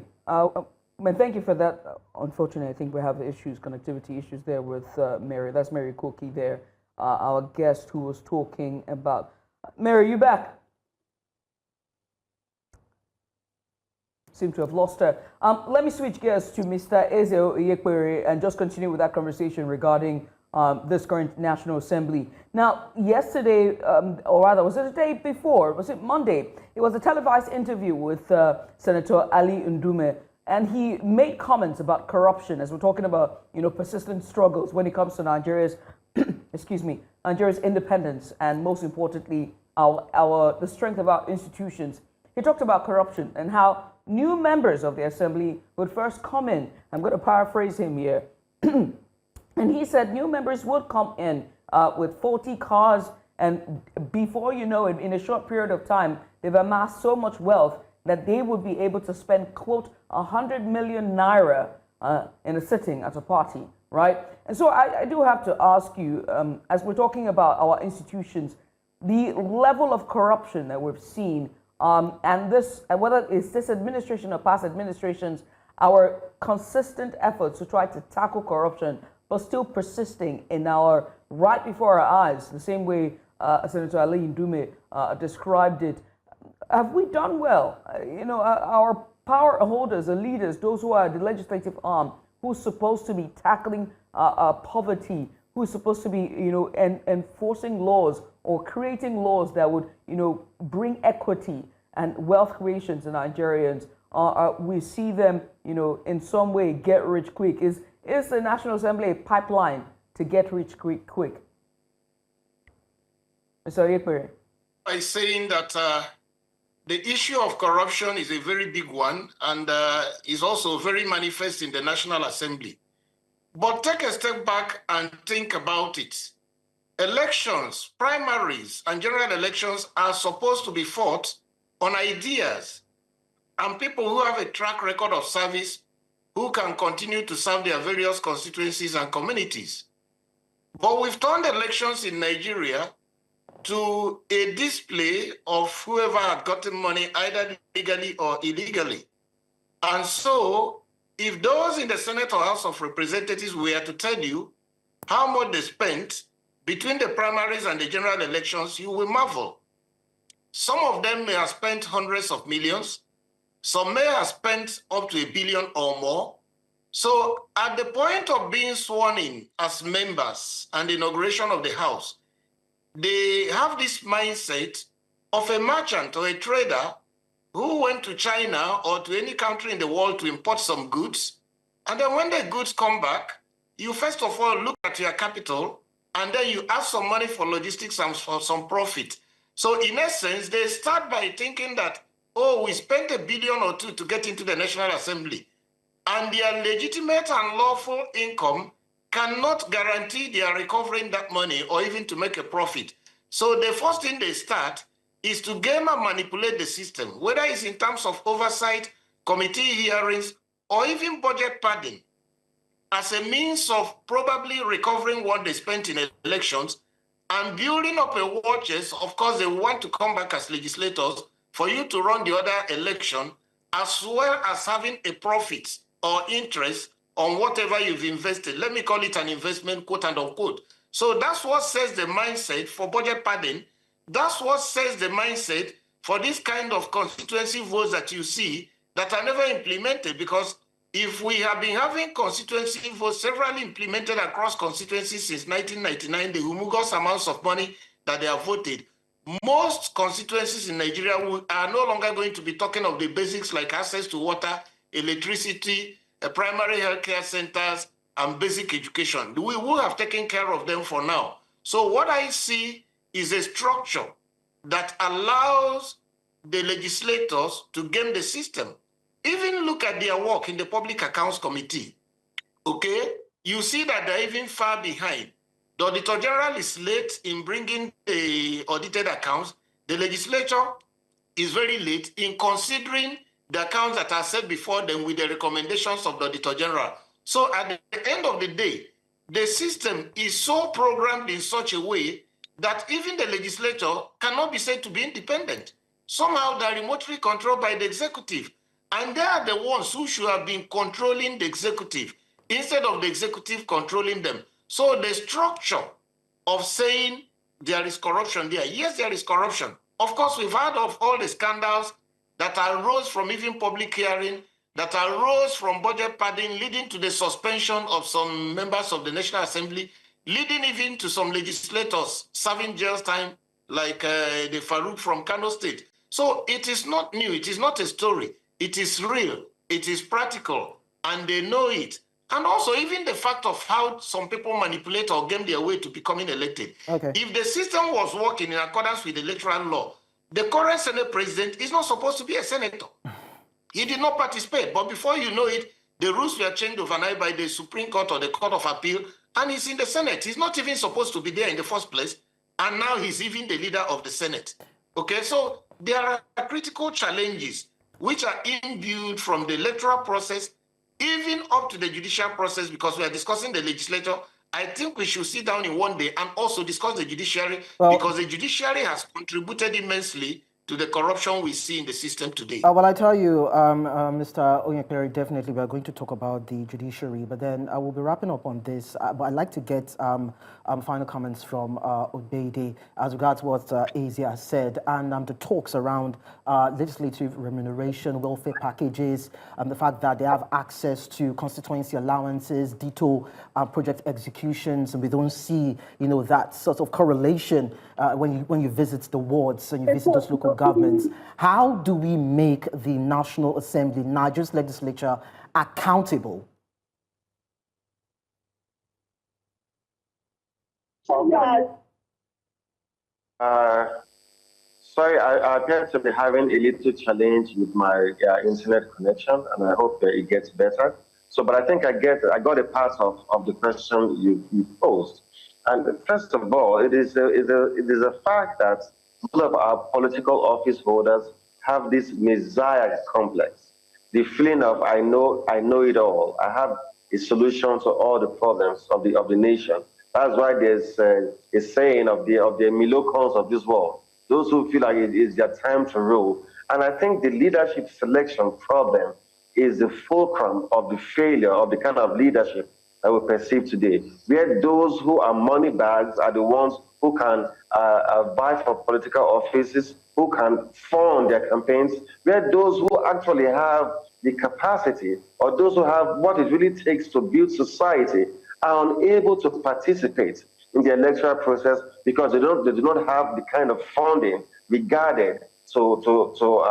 S1: Thank you for that. Unfortunately, I think we have issues, connectivity issues there with Mary. That's Mary Cookie there, our guest who was talking about. Mary, you back? Seem to have lost her. Let me switch gears to Mr. Eze Oyekpere and just continue with that conversation regarding this current National Assembly. Now, yesterday, or rather, was it the day before? Was it Monday? It was a televised interview with Senator Ali Ndume. And he made comments about corruption as we're talking about, persistent struggles when it comes to Nigeria's, Nigeria's independence and most importantly, the strength of our institutions. He talked about corruption and how new members of the assembly would first come in. I'm going to paraphrase him here. And he said new members would come in with 40 cars, and before you know it, in a short period of time, they've amassed so much wealth that they would be able to spend, quote, 100 million naira in a sitting at a party, right? And so I do have to ask you, as we're talking about our institutions, the level of corruption that we've seen, and whether it's this administration or past administrations, our consistent efforts to try to tackle corruption, but still persisting in right before our eyes, the same way Senator Ali Ndume described it. Have we done well? Our power holders, the leaders, those who are the legislative arm, who's supposed to be tackling poverty, who's supposed to be, enforcing laws or creating laws that would, bring equity and wealth creation to Nigerians. We see them, in some way get rich quick. Is the National Assembly a pipeline to get rich quick? Mr. Oyekpere.
S10: By saying that the issue of corruption is a very big one and is also very manifest in the National Assembly. But take a step back and think about it. Elections, primaries, and general elections are supposed to be fought on ideas and people who have a track record of service who can continue to serve their various constituencies and communities. But we've turned elections in Nigeria to a display of whoever had gotten money either legally or illegally. And so if those in the Senate or House of Representatives were to tell you how much they spent between the primaries and the general elections, you will marvel. Some of them may have spent hundreds of millions. Some may have spent up to $1 billion or more. So at the point of being sworn in as members and the inauguration of the House, they have this mindset of a merchant or a trader who went to China or to any country in the world to import some goods. And then when the goods come back, you first of all look at your capital, and then you ask some money for logistics and for some profit. So in essence, they start by thinking that, oh, we spent $1 billion or $2 billion to get into the National Assembly, and their legitimate and lawful income cannot guarantee they are recovering that money or even to make a profit. So the first thing they start is to game and manipulate the system, whether it's in terms of oversight, committee hearings, or even budget padding, as a means of probably recovering what they spent in elections and building up a war chest. Of course, they want to come back as legislators for you to run the other election, as well as having a profit or interest on whatever you've invested. Let me call it an investment, quote and unquote. So that's what sets the mindset for budget padding. That's what sets the mindset for this kind of constituency votes that you see that are never implemented, because if we have been having constituency votes severally implemented across constituencies since 1999, the humongous amounts of money that they have voted, most constituencies in Nigeria are no longer going to be talking of the basics like access to water, electricity, primary healthcare centers, and basic education. We will have taken care of them for now. So what I see is a structure that allows the legislators to game the system. Even look at their work in the Public Accounts Committee, okay? You see that they're even far behind. The Auditor General is late in bringing the audited accounts. The legislature is very late in considering the accounts that are set before them with the recommendations of the Auditor General. So at the end of the day, the system is so programmed in such a way that even the legislature cannot be said to be independent. Somehow they're remotely controlled by the executive. And they are the ones who should have been controlling the executive instead of the executive controlling them. So the structure of saying there is corruption there, yes, there is corruption. Of course, we've heard of all the scandals that arose from even public hearing, that arose from budget padding, leading to the suspension of some members of the National Assembly, leading even to some legislators serving jail time, like the Farouk from Kano State. So it is not new. It is not a story. It is real, it is practical, and they know it. And also even the fact of how some people manipulate or game their way to becoming elected. Okay. If the system was working in accordance with the electoral law, the current Senate president is not supposed to be a senator. He did not participate, but before you know it, the rules were changed overnight by the Supreme Court or the Court of Appeal, and he's in the Senate. He's not even supposed to be there in the first place, and now he's even the leader of the Senate. Okay, so there are critical challenges which are imbued from the electoral process, even up to the judicial process, because we are discussing the legislature. I think we should sit down in one day and also discuss the judiciary, because the judiciary has contributed immensely to the corruption we see in the system today.
S2: Well, I tell you, Mr. Onyekere, definitely we are going to talk about the judiciary, but then I will be wrapping up on this. But I'd like to get final comments from Obede as regards what Asia has said, and the talks around legislative remuneration, welfare packages, the fact that they have access to constituency allowances, ditto project executions, and we don't see, that sort of correlation when you visit the wards and you visit those local governments. How do we make the National Assembly, Nigeria's legislature, accountable?
S11: Sorry, I appear to be having a little challenge with my internet connection, and I hope it gets better. So, but I think I got a part of the question you posed. And first of all, it is a fact that all of our political office holders have this messiah complex, the feeling of I know it all. I have a solution to all the problems of the nation. That's why there's a saying of the Milocons of this world, those who feel like it is their time to rule. And I think the leadership selection problem is the fulcrum of the failure of the kind of leadership that we perceive today, where those who are money bags are the ones who can vie for political offices, who can fund their campaigns, where those who actually have the capacity or those who have what it really takes to build society are unable to participate. in the electoral process because they do not have the kind of funding regarded to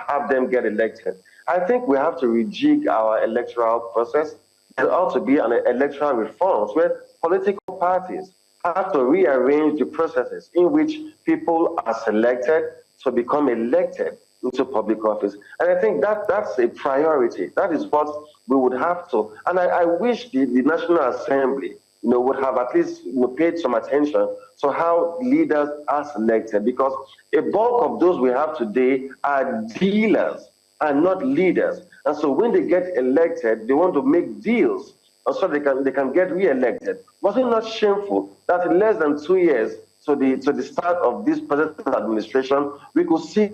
S11: have them get elected. I think we have to rejig our electoral process. There ought to be an electoral reforms where political parties have to rearrange the processes in which people are selected to become elected into public office. And I think that's a priority. That is what we would have to. And I wish the National Assembly, would have at least paid some attention to how leaders are selected, because a bulk of those we have today are dealers and not leaders. And so when they get elected, they want to make deals so they can get re-elected. Was it not shameful that in less than 2 years to the start of this present administration, we could see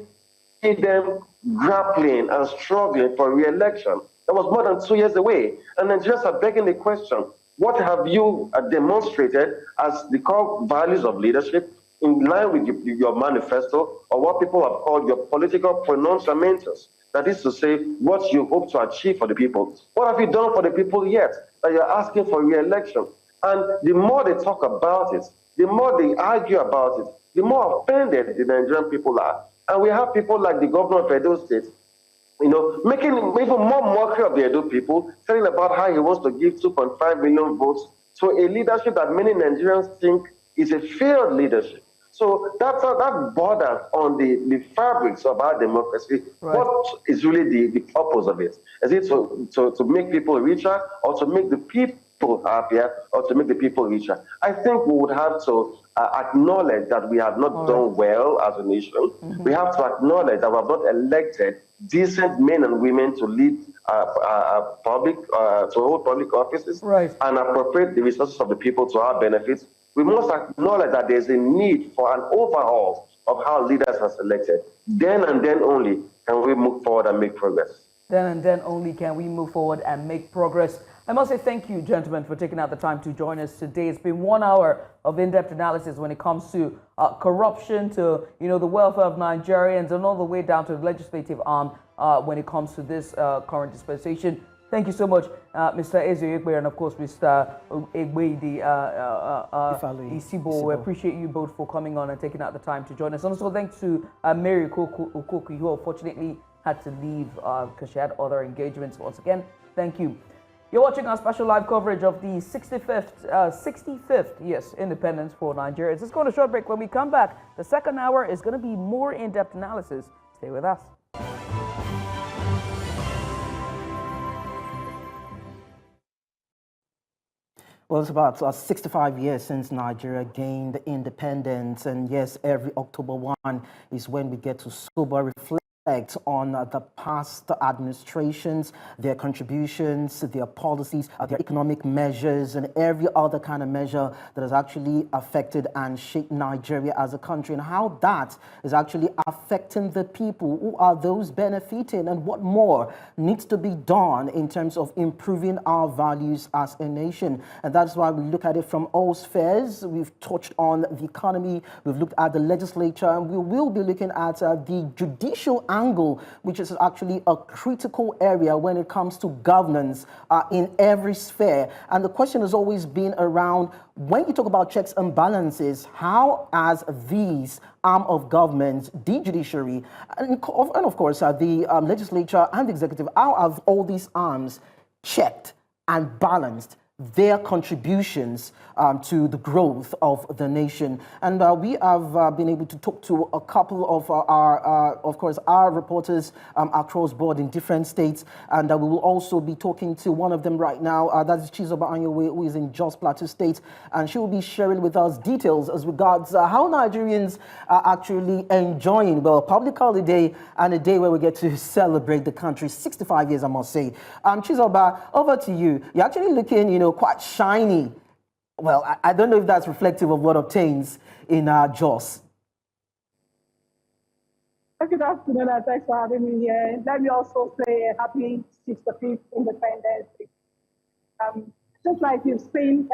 S11: them grappling and struggling for re-election? That was more than 2 years away. And Nigerians are begging the question, what have you demonstrated as the core values of leadership in line with your manifesto, or what people have called your political pronunciamentos? That is to say, what you hope to achieve for the people. What have you done for the people yet that you're asking for re-election? And the more they talk about it, the more they argue about it, the more offended the Nigerian people are. And we have people like the governor of Edo State, making even more mockery of the Edo people, telling about how he wants to give 2.5 million votes to a leadership that many Nigerians think is a failed leadership. So that borders on the fabrics of our democracy. Right. What is really the purpose of it? Is it to make people richer, or to make the people happier, or to make the people richer? I think we would have to acknowledge that we have not done well as a nation. Mm-hmm. We have to acknowledge that we have not elected decent men and women to lead to hold public offices, right, and appropriate the resources of the people to our benefits. We must acknowledge that there's a need for an overhaul of how leaders are selected. Then and then only can we move forward and make progress.
S1: Then and then only can we move forward and make progress. I must say thank you, gentlemen, for taking out the time to join us today. It's been 1 hour of in-depth analysis when it comes to corruption, to the welfare of Nigerians, and all the way down to the legislative arm when it comes to this current dispensation. Thank you so much, Mr. Ezeoyekwe, and of course, Mr. Egwedi Isibo. We appreciate you both for coming on and taking out the time to join us. And also thanks to Mary Okoku, who unfortunately had to leave because she had other engagements. Once again, thank you. You're watching our special live coverage of the 65th, independence for Nigeria. Let's go on a short break. When we come back, the second hour is going to be more in-depth analysis. Stay with us.
S2: Well, it's about 65 years since Nigeria gained independence, and yes, every October 1 is when we get to sober reflect on the past administrations, their contributions, their policies, their economic measures, and every other kind of measure that has actually affected and shaped Nigeria as a country, and how that is actually affecting the people. Who are those benefiting, and what more needs to be done in terms of improving our values as a nation? And that's why we look at it from all spheres. We've touched on the economy, we've looked at the legislature, and we will be looking at the judicial angle, which is actually a critical area when it comes to governance in every sphere. And the question has always been around, when you talk about checks and balances, how has these arm of government, the judiciary, and of course the legislature and the executive, how have all these arms checked and balanced their contributions to the growth of the nation? And we have been able to talk to a couple of our reporters across board in different states, and we will also be talking to one of them right now. That is Chizoba Anyowe, who is in Jos Plateau State, and she will be sharing with us details as regards how Nigerians are actually enjoying, well, a public holiday and a day where we get to celebrate the country. 65 years, I must say. Chizoba, over to you. You're actually looking, quite shiny. Well, I don't know if that's reflective of what obtains in Jos.
S16: Good afternoon, and thanks for having me here. Let me also say a happy 65th Independence Day. Just like you've seen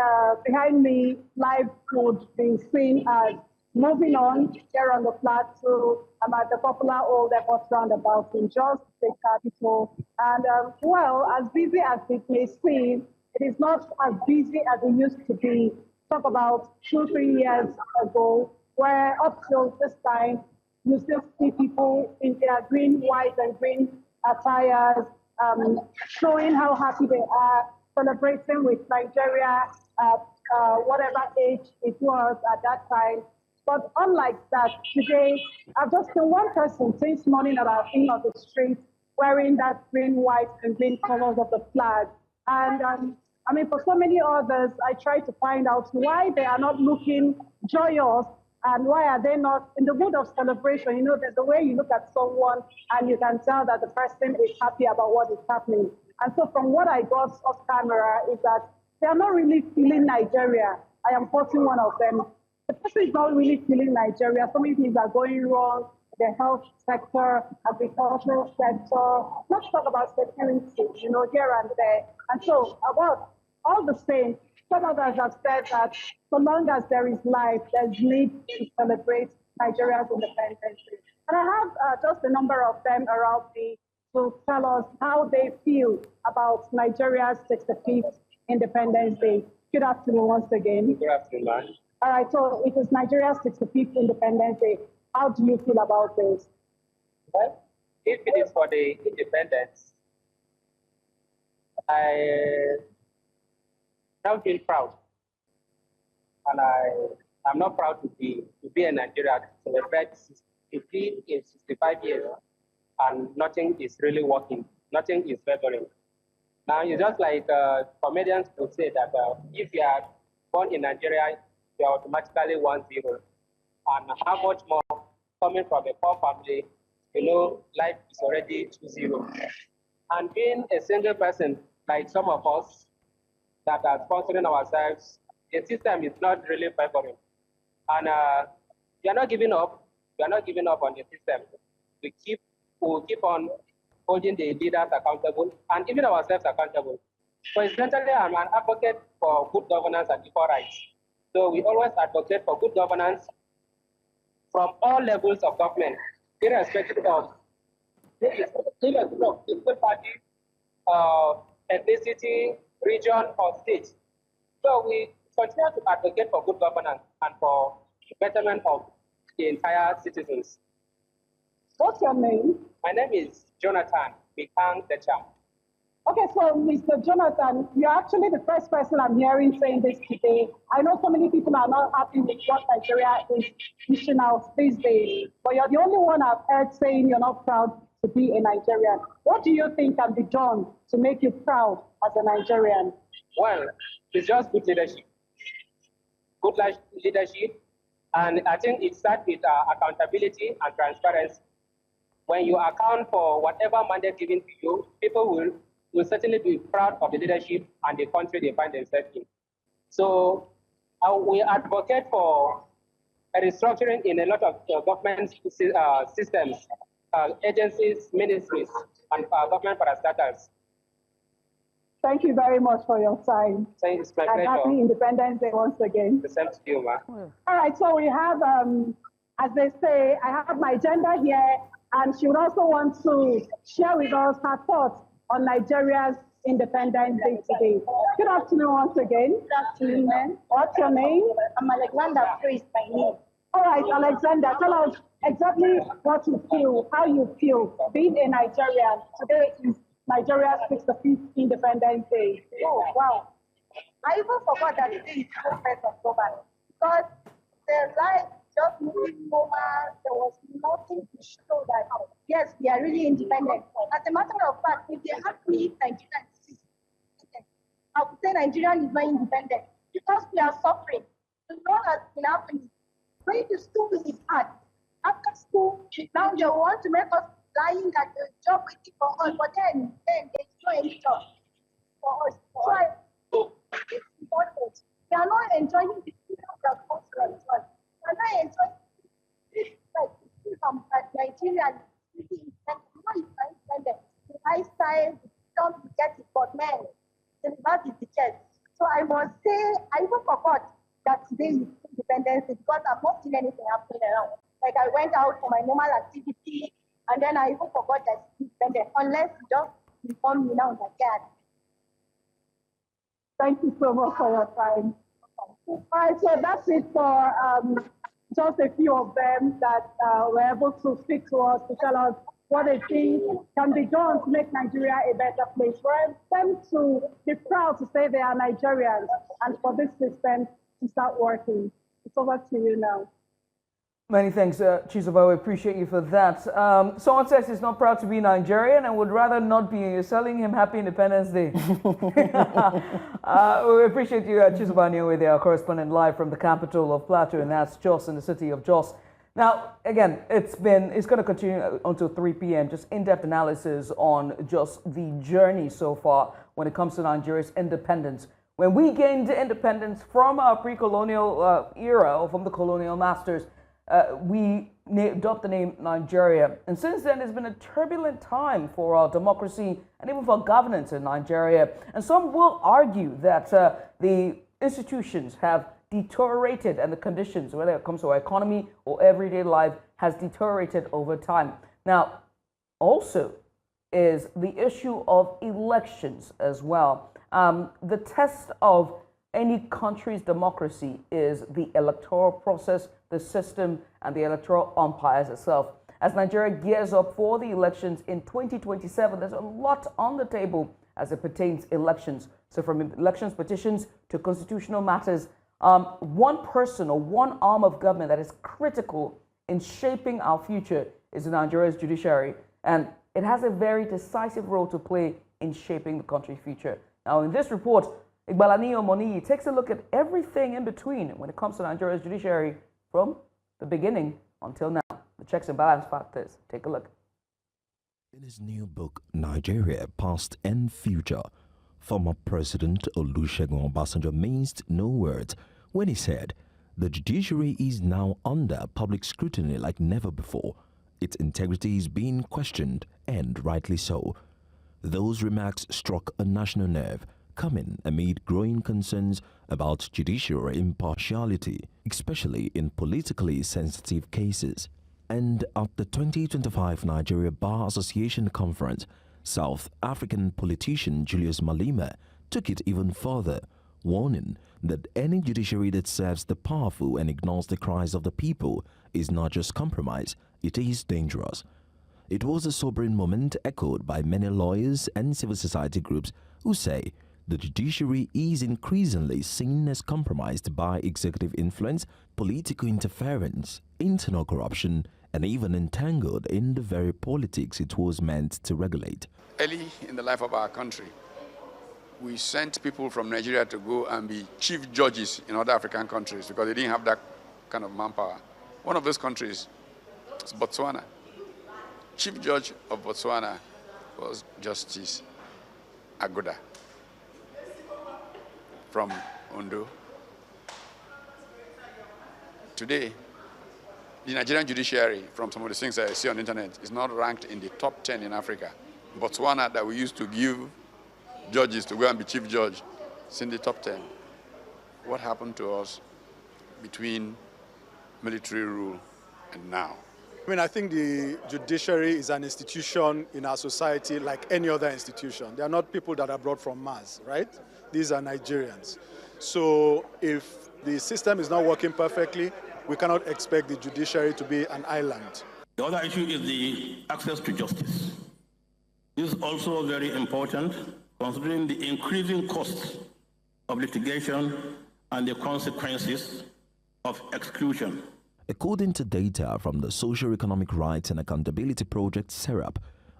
S16: behind me, life could be seen as moving on here on the plateau. I'm at the popular Old Airport roundabout in Jos, the capital. And well, as busy as it may seem, it is not as busy as it used to be talk about 2-3 years ago, where up till this time, you still see people in their green, white, and green attires, showing how happy they are, celebrating with Nigeria at whatever age it was at that time. But unlike that, today, I've just seen one person since morning that I've seen on the street wearing that green, white, and green colors of the flag. And I mean, for so many others, I try to find out why they are not looking joyous and why are they not in the mood of celebration. You know, there's the way you look at someone and you can tell that the person is happy about what is happening. And so from what I got off camera is that they are not really feeling Nigeria. I am quoting one of them. The person is not really feeling Nigeria. So many things are going wrong. The health sector, agricultural sector, let's talk about security, you know, here and there. And so, about all the same, some of us have said that so long as there is life, there's need to celebrate Nigeria's independence. And I have just a number of them around me to tell us how they feel about Nigeria's 65th Independence Day. Good afternoon once again.
S17: Good afternoon.
S16: All right, so it is Nigeria's 65th Independence Day. How do you feel about this?
S17: Well, if it is for the independence, I don't feel proud. And I'm not proud to be a Nigerian, celebrate 50 in 65 years, and nothing is really working. Nothing is favoring. Now, it's just like comedians would say that if you are born in Nigeria, you are automatically 1-0. And how much more coming from a poor family, you know, life is already 2-0. And being a single person, like some of us that are sponsoring ourselves, the system is not really favoring. And we are not giving up. We are not giving up on the system. We'll keep on holding the leaders accountable and even ourselves accountable. Coincidentally, I'm an advocate for good governance and equal rights. So we always advocate for good governance from all levels of government, irrespective of political party, ethnicity, region, or state. So we continue to advocate for good governance and for the betterment of the entire citizens.
S16: What's your name?
S17: My name is Jonathan Bikang Decham.
S16: Okay, so Mr. Jonathan, you're actually the first person I'm hearing saying this today. I know so many people are not happy with what Nigeria is dishing out these days, but you're the only one I've heard saying you're not proud to be a Nigerian. What do you think can be done to make you proud as a Nigerian?
S17: Well, it's just good leadership. Good leadership, and I think it starts with accountability and transparency. When you account for whatever mandate given to you, people will certainly be proud of the leadership and the country they find themselves in. So we advocate for a restructuring in a lot of government systems, agencies, ministries, and government parastatals.
S16: Thank you very much for your time.
S17: It's my pleasure.
S16: And happy Independence Day once again.
S17: The same to you, ma.
S16: All right, so we have, as they say, I have my agenda here, and she would also want to share with us her thoughts on Nigeria's Independence Day today. Good afternoon once again.
S18: Good afternoon, ma'am.
S16: What's your name?
S18: I'm Alexander Praise by name.
S16: All right, Alexander, tell us exactly what you feel, how you feel being a Nigerian. Today is Nigeria's 65th Independence Day.
S18: Oh, wow. I even forgot that today is the 1st of October because the life just moving normal. There was nothing to show that, yes, we are really independent. As a matter of fact, if they have to leave Nigeria, I would say Nigeria is very independent because we are suffering. The law has been happening. Going to school is hard. After school, now they want to make us lying that the job waiting for us, but then there's no any job for us. So I think it's important. We are not enjoying the freedom that comes to us. We are not enjoying this like freedom that Nigeria is independent. The lifestyle, the freedom to get it, but man, that is the case. So I must say, I even forgot that today is Independence Day because I've not seen anything happening around. Like I went out for my normal activity, and then I even forgot that it's independent, unless you just inform me now that, yeah.
S16: Thank you so much for your time. All right, so that's it for just a few of them that were able to speak to us to tell us what they think can be done to make Nigeria a better place. For them to be proud to say they are Nigerians and for this system to start working. It's over to you now.
S1: Many thanks, Chizoba. We appreciate you for that. Someone says he's not proud to be Nigerian and would rather not be. You're selling him Happy Independence Day. We appreciate you, Chizoba Niowe, our correspondent live from the capital of Plateau, and that's Jos, in the city of Jos. Now, again, it's going to continue until 3 p.m. Just in-depth analysis on just the journey so far when it comes to Nigeria's independence. When we gained independence from our pre-colonial era, or from the colonial masters, we adopted the name Nigeria. And since then, it's been a turbulent time for our democracy and even for governance in Nigeria. And some will argue that the institutions have deteriorated and the conditions, whether it comes to our economy or everyday life, has deteriorated over time. Now, also is the issue of elections as well. The test of any country's democracy is the electoral process, the system, and the electoral umpires itself. As Nigeria gears up for the elections in 2027, there's a lot on the table as it pertains elections. So from elections petitions to constitutional matters, one person or one arm of government that is critical in shaping our future is Nigeria's judiciary. And it has a very decisive role to play in shaping the country's future. Now, in this report, Igbalani Omoniyi takes a look at everything in between when it comes to Nigeria's judiciary from the beginning until now. The checks and balance factors. Take a look.
S19: In his new book, Nigeria, Past and Future, former President Olusegun Obasanjo minced no words when he said, the judiciary is now under public scrutiny like never before. Its integrity is being questioned, and rightly so. Those remarks struck a national nerve, coming amid growing concerns about judicial impartiality, especially in politically sensitive cases. And at the 2025 Nigeria Bar Association Conference, South African politician Julius Malema took it even further, warning that any judiciary that serves the powerful and ignores the cries of the people is not just compromise, it is dangerous. It was a sobering moment echoed by many lawyers and civil society groups who say the judiciary is increasingly seen as compromised by executive influence, political interference, internal corruption, and even entangled in the very politics it was meant to regulate.
S20: Early in the life of our country, we sent people from Nigeria to go and be chief judges in other African countries because they didn't have that kind of manpower. One of those countries is Botswana. Chief judge of Botswana was Justice Agoda from Ondo. Today, the Nigerian judiciary, from some of the things I see on the internet, is not ranked in the top 10 in Africa. Botswana, that we used to give judges to go and be chief judge, is in the top 10. What happened to us between military rule and now?
S21: I mean, I think the judiciary is an institution in our society like any other institution. They are not people that are brought from Mars, right? These are Nigerians. So if the system is not working perfectly, we cannot expect the judiciary to be an island.
S22: The other issue is the access to justice. This is also very important, considering the increasing costs of litigation and the consequences of exclusion.
S19: According to data from the Socio-Economic Rights and Accountability Project, SERAP,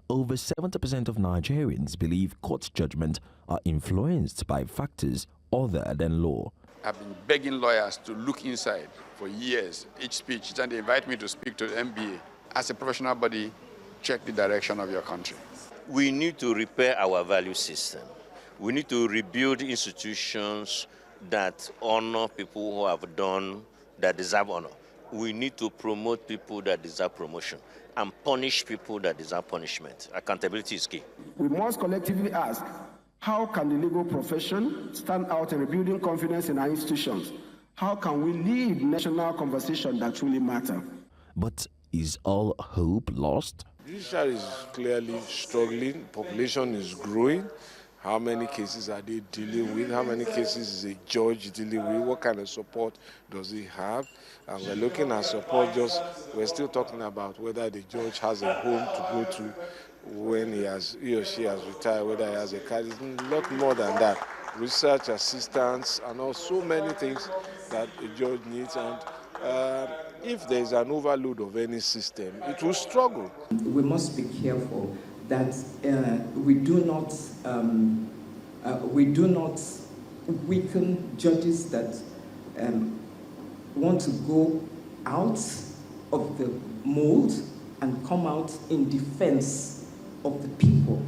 S19: over 70% of Nigerians believe court judgments are influenced by factors other than law.
S20: I've been begging lawyers to look inside for years. Each speech, and they invite me to speak to the MBA. As a professional body, check the direction of your country.
S23: We need to repair our value system. We need to rebuild institutions that honor people who have done that deserve honor. We need to promote people that deserve promotion and punish people that deserve punishment. Accountability is key.
S24: We must collectively ask, how can the legal profession stand out in rebuilding confidence in our institutions? How can we lead national conversation that truly matter?
S19: But is all hope lost?
S25: The judiciary is clearly struggling, population is growing,
S3: How many cases are they dealing with? How many cases is a judge dealing with? What kind of support does he have? And we're looking at support, we're still talking about whether the judge has a home to go to when he or she has retired, whether he has a car. It's a lot more than that. Research assistance and so many things that a judge needs. And if there's an overload of any system, it will struggle.
S4: We must be careful that we do not weaken judges that want to go out of the mold and come out in defense of the people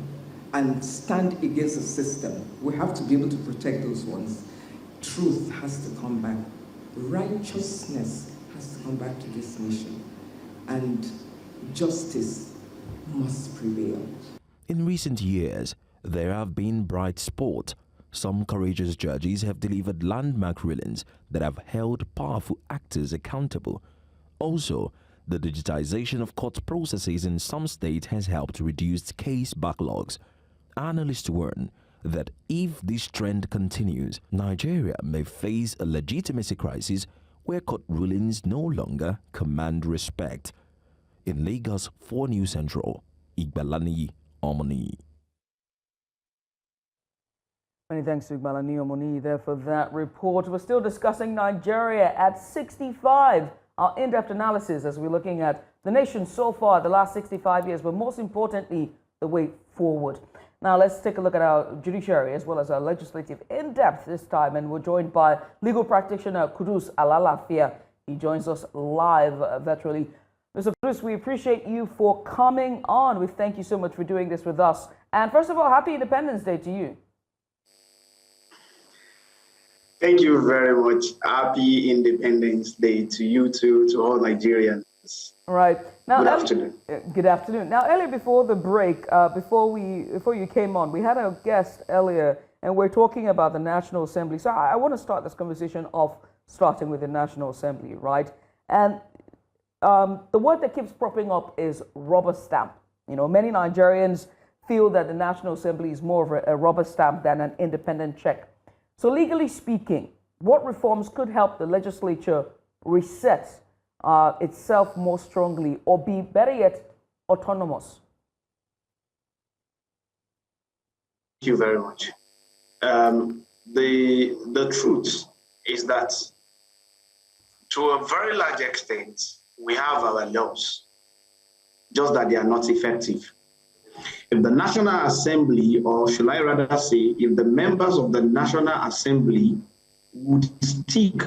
S4: and stand against the system. We have to be able to protect those ones. Truth has to come back. Righteousness has to come back to this nation. And justice must prevail.
S19: In recent years, there have been bright spots. Some courageous judges have delivered landmark rulings that have held powerful actors accountable. Also, the digitization of court processes in some states has helped reduce case backlogs. Analysts warn that if this trend continues, Nigeria may face a legitimacy crisis where court rulings no longer command respect. In Lagos, 4 News Central, Igbalani Omoni.
S1: Many thanks to Igbalani Omoni there for that report. We're still discussing Nigeria at 65. Our in-depth analysis as we're looking at the nation so far, the last 65 years, but most importantly, the way forward. Now, let's take a look at our judiciary as well as our legislative in-depth this time. And we're joined by legal practitioner Kudus Alalafia. He joins us live virtually. Mr. Kudus, we appreciate you for coming on. We thank you so much for doing this with us. And first of all, happy Independence Day to you.
S5: Thank you very much. Happy Independence Day to you too, to all Nigerians.
S1: All right. Now,
S5: good afternoon.
S1: Good afternoon. Now, earlier before the break, before you came on, we had a guest earlier, and we're talking about the National Assembly. So I want to start this conversation off starting with the National Assembly, right? And the word that keeps popping up is rubber stamp. You know, many Nigerians feel that the National Assembly is more of a rubber stamp than an independent check. So legally speaking, what reforms could help the legislature reset itself more strongly, or be better yet, autonomous?
S5: Thank you very much. The truth is that to a very large extent, we have our laws, just that they are not effective. If the National Assembly, or should I rather say, if the members of the National Assembly would stick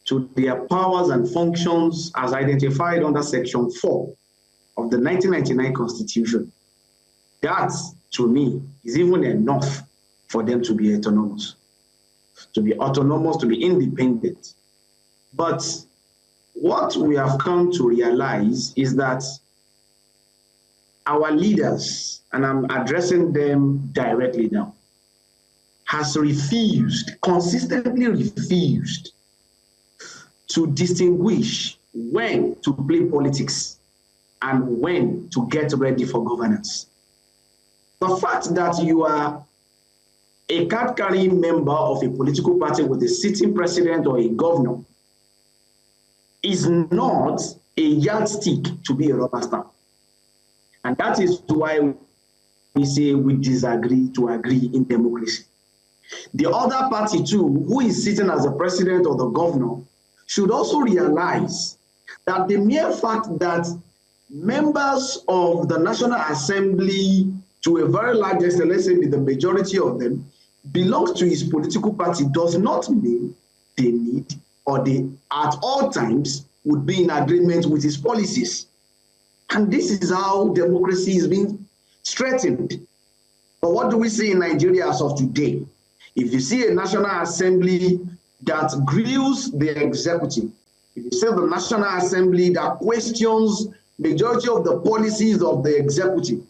S5: to their powers and functions as identified under Section 4 of the 1999 Constitution, that, to me, is even enough for them to be autonomous, to be independent. But what we have come to realize is that our leaders, and I'm addressing them directly now, has consistently refused to distinguish when to play politics and when to get ready for governance. The fact that you are a card-carrying member of a political party with a sitting president or a governor is not a yardstick to be a rubber stamp. And that is why we say we disagree to agree in democracy. The other party too, who is sitting as the president or the governor, should also realize that the mere fact that members of the National Assembly, to a very large extent, let's say the majority of them, belongs to his political party does not mean they need, or they at all times would be in agreement with his policies. And this is how democracy is being strengthened. But what do we see in Nigeria as of today? If you see a National Assembly that grills the executive, if you see the National Assembly that questions majority of the policies of the executive,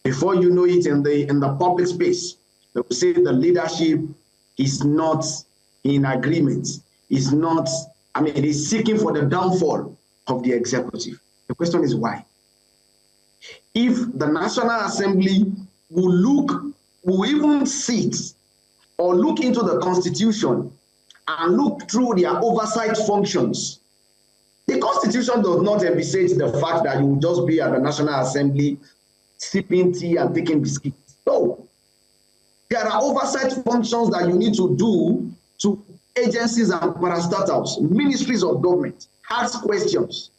S5: before you know it in the public space, they will say the leadership is not in agreement, is seeking for the downfall of the executive. The question is why? If the National Assembly will look will even sit or look into the Constitution and look through their oversight functions. The Constitution does not envisage the fact that you will just be at the National Assembly sipping tea and taking biscuits. No. There are oversight functions that you need to do to agencies and parastatals, ministries of government. Ask questions.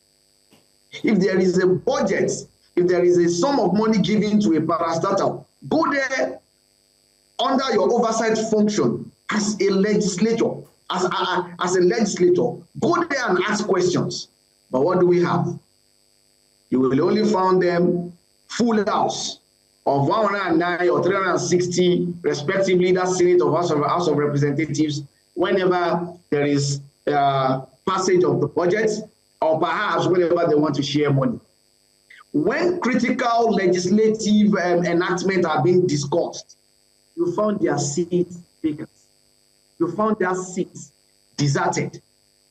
S5: If there is a budget, if there is a sum of money given to a parastatal, go there under your oversight function as a legislator, as a legislator, go there and ask questions. But what do we have? You will only find them full house of 109 or 360, respectively, that Senate or House of Representatives, whenever there is passage of the budget, or perhaps whenever they want to share money. When critical legislative enactments are being discussed, you found their seats vacant. You found their seats deserted,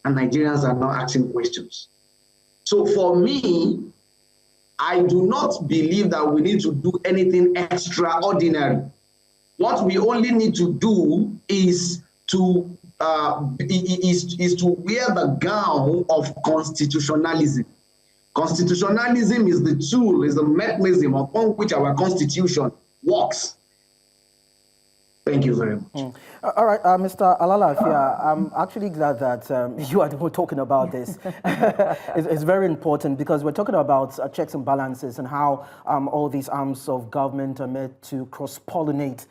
S5: and Nigerians are now asking questions. So for me, I do not believe that we need to do anything extraordinary. What we only need to do is to wear the gown of constitutionalism. Constitutionalism is the tool, is the mechanism upon which our constitution works. Thank you very much.
S2: All right, Mr. Alalafia, I'm actually glad that you are the one talking about this. It's very important because we're talking about checks and balances and how all these arms of government are meant to cross-pollinate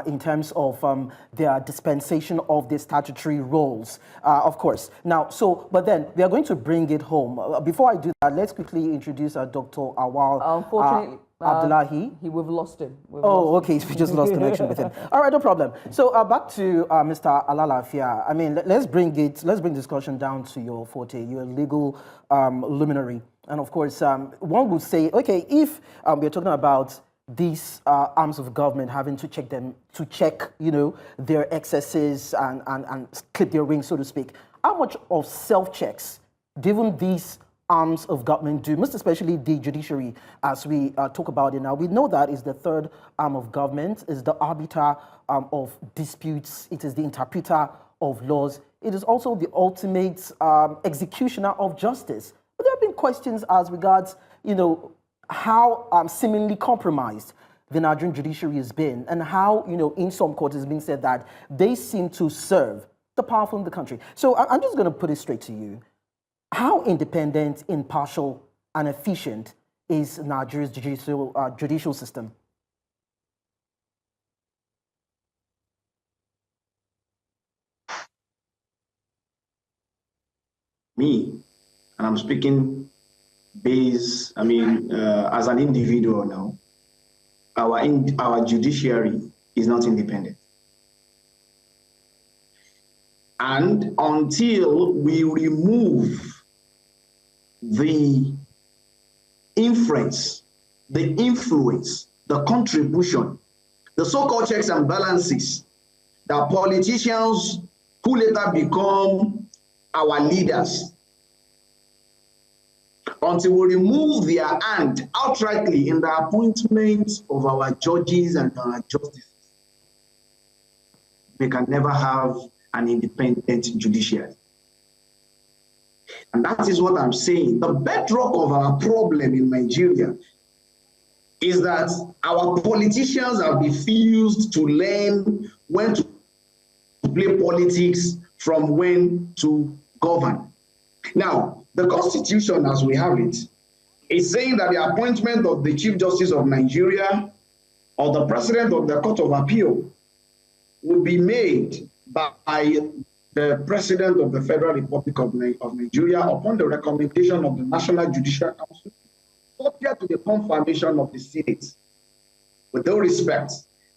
S2: in terms of their dispensation of their statutory roles, of course. Now, but then we are going to bring it home. Before I do that, let's quickly introduce Dr. Awal.
S1: Unfortunately,
S2: Abdullahi.
S1: We've lost him.
S2: Okay, we just lost connection with him. All right, no problem. So back to Mr. Alalafia. I mean, let's bring discussion down to your forte. You're a legal luminary, and of course, one would say, okay, if we're talking about these arms of government having to check, their excesses and clip their wings, so to speak, how much of self-checks, given these arms of government do, most especially the judiciary, as we talk about it now? We know that is the third arm of government, is the arbiter of disputes, it is the interpreter of laws, it is also the ultimate executioner of justice. But there have been questions as regards, how seemingly compromised the Nigerian judiciary has been, and how, in some courts it's been said that they seem to serve the powerful in the country. So I'm just going to put it straight to you. How independent, impartial, and efficient is Nigeria's judicial system?
S5: Me, and I'm speaking as an individual now, our judiciary is not independent. And until we remove the inference, the influence, the contribution, the so-called checks and balances that politicians who later become our leaders, until we remove their hand outrightly in the appointment of our judges and our justices, we can never have an independent judiciary. And that is what I'm saying. The bedrock of our problem in Nigeria is that our politicians have refused to learn when to play politics from when to govern. Now, the Constitution, as we have it, is saying that the appointment of the Chief Justice of Nigeria or the President of the Court of Appeal will be made by the President of the Federal Republic of Nigeria upon the recommendation of the National Judicial Council, subject to the confirmation of the Senate. With all respect,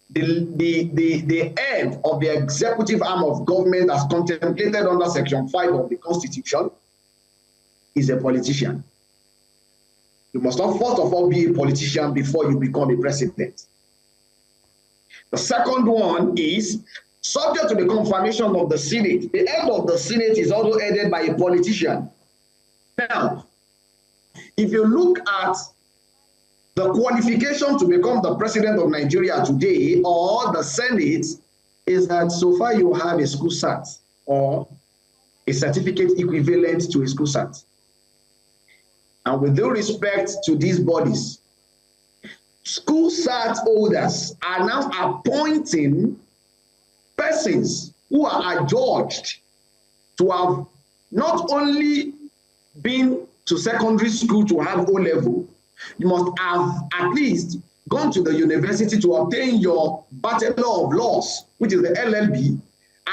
S5: the head of the executive arm of government as contemplated under Section 5 of the Constitution is a politician. You must not first of all be a politician before you become a president. The second one is subject to the confirmation of the Senate. The head of the Senate is also headed by a politician. Now, if you look at The qualification to become the president of Nigeria today or the Senate is that so far you have a school cert or a certificate equivalent to a school cert. And with due respect to these bodies, school cert holders are now appointing persons who are adjudged to have not only been to secondary school to have O-level, you must have at least gone to the university to obtain your Bachelor of Laws, which is the LLB.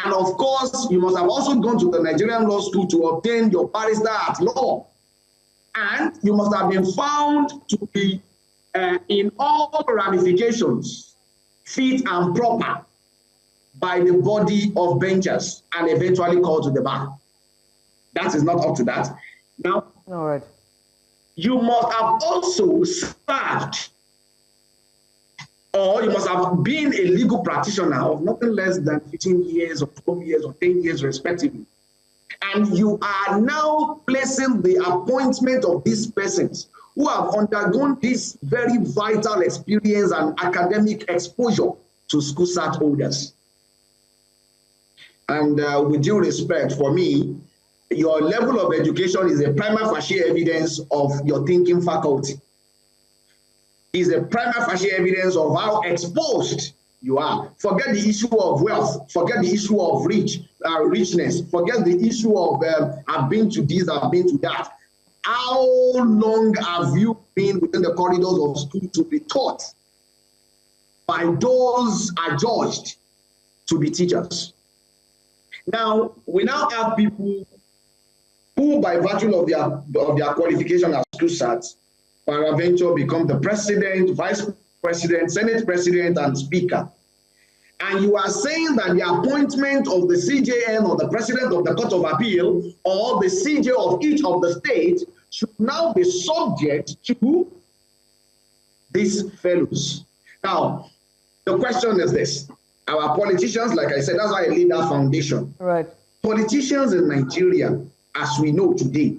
S5: And of course, you must have also gone to the Nigerian Law School to obtain your Barrister at Law. And you must have been found to be in all ramifications fit and proper by the body of benchers and eventually called to the bar. That is not up to that. Now,
S1: all right.
S5: You must have also served, or you must have been a legal practitioner of nothing less than 15 years or 12 years or 10 years respectively. And you are now placing the appointment of these persons who have undergone this very vital experience and academic exposure to school cert holders. And with due respect for me, your level of education is a prima facie evidence of your thinking faculty. Is a prima facie evidence of how exposed you are. Forget the issue of wealth. Forget the issue of richness. Forget the issue of I've been to this, I've been to that. How long have you been within the corridors of school to be taught by those adjudged to be teachers? Now, we now have people who, by virtue of their qualification as school certs, peradventure become the president, vice president, senate president, and speaker. And you are saying that the appointment of the CJN or the president of the Court of Appeal or the CJ of each of the states should now be subject to these fellows. Now, the question is this. Our politicians, like I said, that's why I lead that foundation.
S1: Right.
S5: Politicians in Nigeria, as we know today,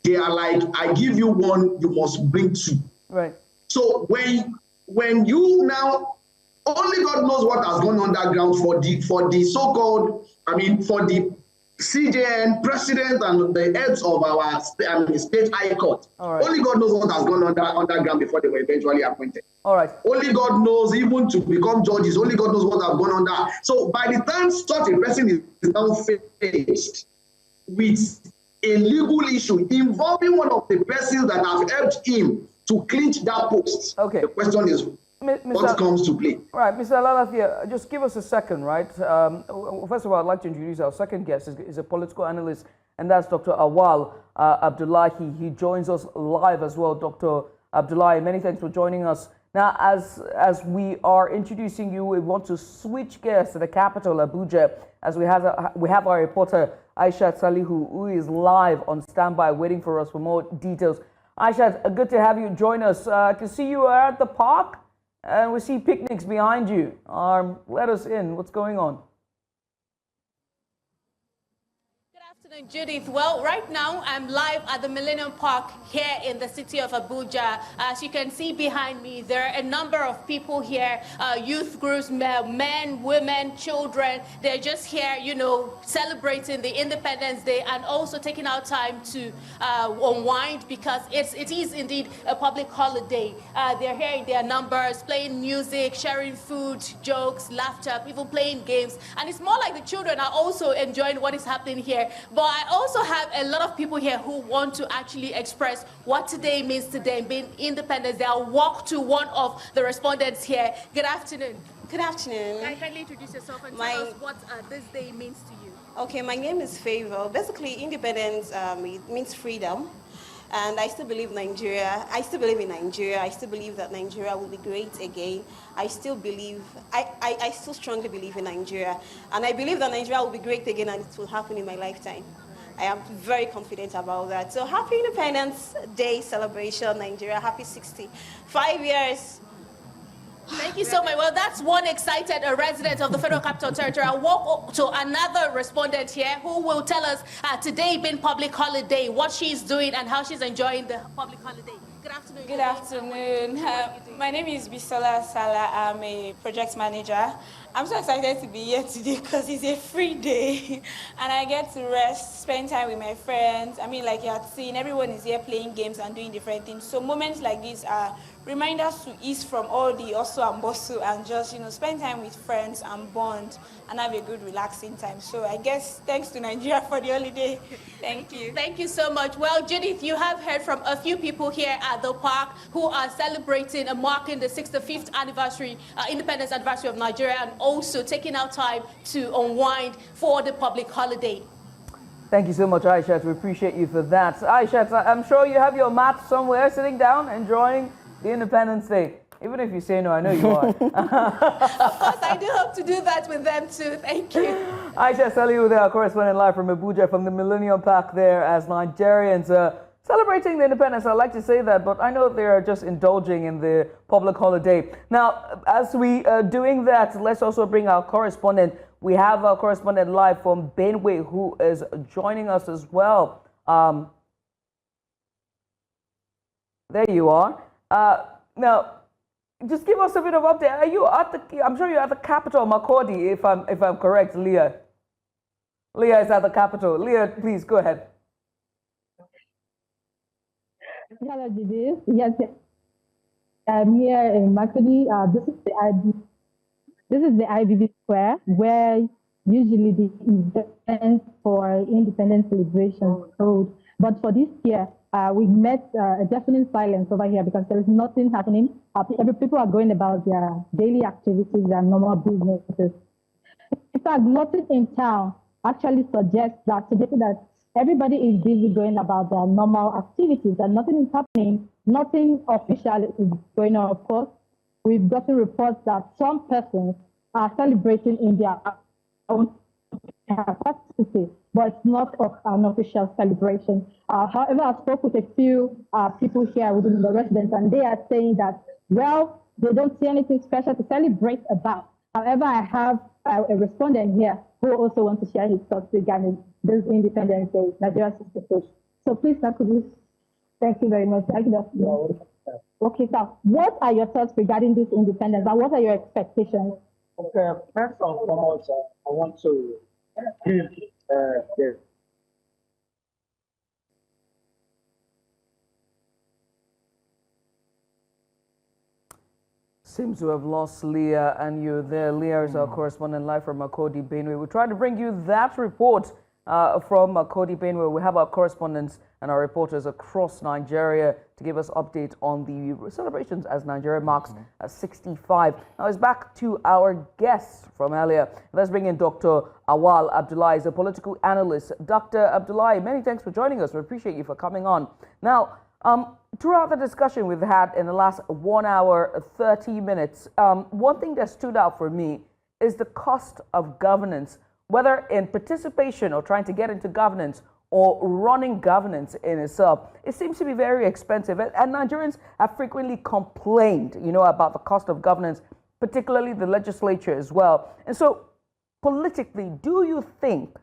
S5: they are like, I give you one, you must bring two.
S1: Right.
S5: So when you now, only God knows what has gone underground for the so-called, for the CJN president and the heads of our state high court.
S1: All right.
S5: Only God knows what has gone underground before they were eventually appointed.
S1: All right.
S5: Only God knows, even to become judges, only God knows what has gone under. So by the time such a person is now faced with a legal issue involving one of the persons that have helped him to clinch that post,
S1: okay,
S5: the question is, what comes to play?
S1: Right, Mr. Alalathia, just give us a second, right? First of all, I'd like to introduce our second guest. Is a political analyst, and that's Dr. Awal Abdullahi. He joins us live as well. Dr. Abdullahi, many thanks for joining us. Now, as we are introducing you, we want to switch gears to the capital, Abuja, as we have our reporter, Aishat Salihu, who is live on standby waiting for us for more details. Aishat, good to have you join us. I can see you are at the park, and we see picnics behind you. Let us in. What's going on?
S6: Judith, well, right now I'm live at the Millennium Park here in the city of Abuja. As you can see behind me, there are a number of people here, youth groups, men, women, children. They're just here, you know, celebrating the Independence Day and also taking out time to unwind because it is indeed a public holiday. They're here in their numbers, playing music, sharing food, jokes, laughter, even playing games. And it's more like the children are also enjoying what is happening here. But I also have a lot of people here who want to actually express what today means to them, being independent. They'll walk to one of the respondents here. Good afternoon.
S7: Good afternoon.
S6: Can you kindly introduce yourself and tell us what this day means to you?
S7: Okay, my name is Favor. Basically, independence it means freedom. And I still believe Nigeria. I still believe in Nigeria. I still believe that Nigeria will be great again. I still believe, I still strongly believe in Nigeria. And I believe that Nigeria will be great again and it will happen in my lifetime. I am very confident about that. So happy Independence Day celebration, Nigeria. Happy 65 years.
S6: Thank you so much. Well, that's one excited resident of the Federal Capital Territory. I'll walk to another respondent here who will tell us today being public holiday, what she's doing and how she's enjoying the public holiday. Good afternoon.
S12: Good afternoon. My name is Bisola Sala. I'm a project manager. I'm so excited to be here today because it's a free day and I get to rest, spend time with my friends. I mean, like you had seen, everyone is here playing games and doing different things. So moments like these are reminders to ease from all the hustle and bustle and just, spend time with friends and bond and have a good relaxing time. So I guess thanks to Nigeria for the holiday. Thank you.
S6: Thank you so much. Well, Judith, you have heard from a few people here at the park who are celebrating and marking the 65th anniversary, independence anniversary of Nigeria, and also taking out time to unwind for the public holiday.
S1: Thank you so much, Aishat. We appreciate you for that. Aishat, I'm sure you have your mat somewhere, sitting down, enjoying the Independence Day. Even if you say no, I know you are.
S6: Of course, I do hope to do that with them too. Thank you.
S1: Aisha Saliu there, correspondent live from Abuja, from the Millennium Park there, as Nigerians celebrating the independence. I like to say that, but I know they're just indulging in the public holiday. Now, as we are doing that, let's also bring our correspondent. We have our correspondent live from Benue who is joining us as well. There you are. Now, just give us a bit of update. Are you at the? I'm sure you're at the capital, Makurdi, if I'm correct, Leah. Leah is at the capital. Leah, please go ahead.
S13: Hello, Judith. Yes, I'm here in Makurdi. This is the IBB Square, where usually the events for independence celebration hold. But for this year, we met a deafening silence over here because there is nothing happening. People are going about their daily activities and normal businesses. In fact, nothing in town actually suggests that everybody is busy going about their normal activities and nothing is happening. Nothing official is going on. Of course, we've gotten reports that some persons are celebrating in their own capacity, but it's not an official celebration. However, I spoke with a few people here within the residents, and they are saying that, well, they don't see anything special to celebrate about. However, I have a respondent here who also wants to share his thoughts regarding this Independence Day, Nigeria 65th. So please, thank you very much. Okay, so what are your thoughts regarding this independence, and what are your expectations?
S14: Okay, first and foremost, I want to give the
S1: Seems to have lost Leah, and you're there. Leah is our correspondent live from Makurdi, Benue. We're trying to bring you that report from Makurdi, Benue. We have our correspondents and our reporters across Nigeria to give us updates on the celebrations as Nigeria marks 65. Now it's back to our guests from earlier. Let's bring in Dr. Awal Abdullahi, is a political analyst. Dr. Abdullahi, many thanks for joining us. We appreciate you for coming on. Now, throughout the discussion we've had in the last 1 hour, 30 minutes, one thing that stood out for me is the cost of governance, whether in participation or trying to get into governance or running governance in itself. It seems to be very expensive, and Nigerians have frequently complained, about the cost of governance, particularly the legislature as well. And so, politically, do you think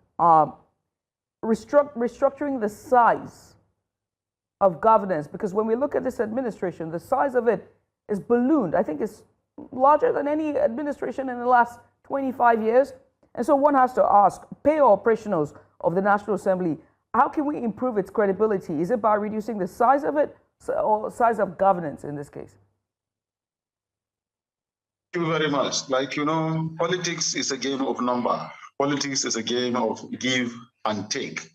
S1: restructuring the size of governance, because when we look at this administration, the size of it is ballooned. I think it's larger than any administration in the last 25 years. And so one has to ask, pay operationals of the National Assembly, how can we improve its credibility? Is it by reducing the size of it or size of governance in this case?
S15: Thank you very much. Politics is a game of number. Politics is a game of give and take.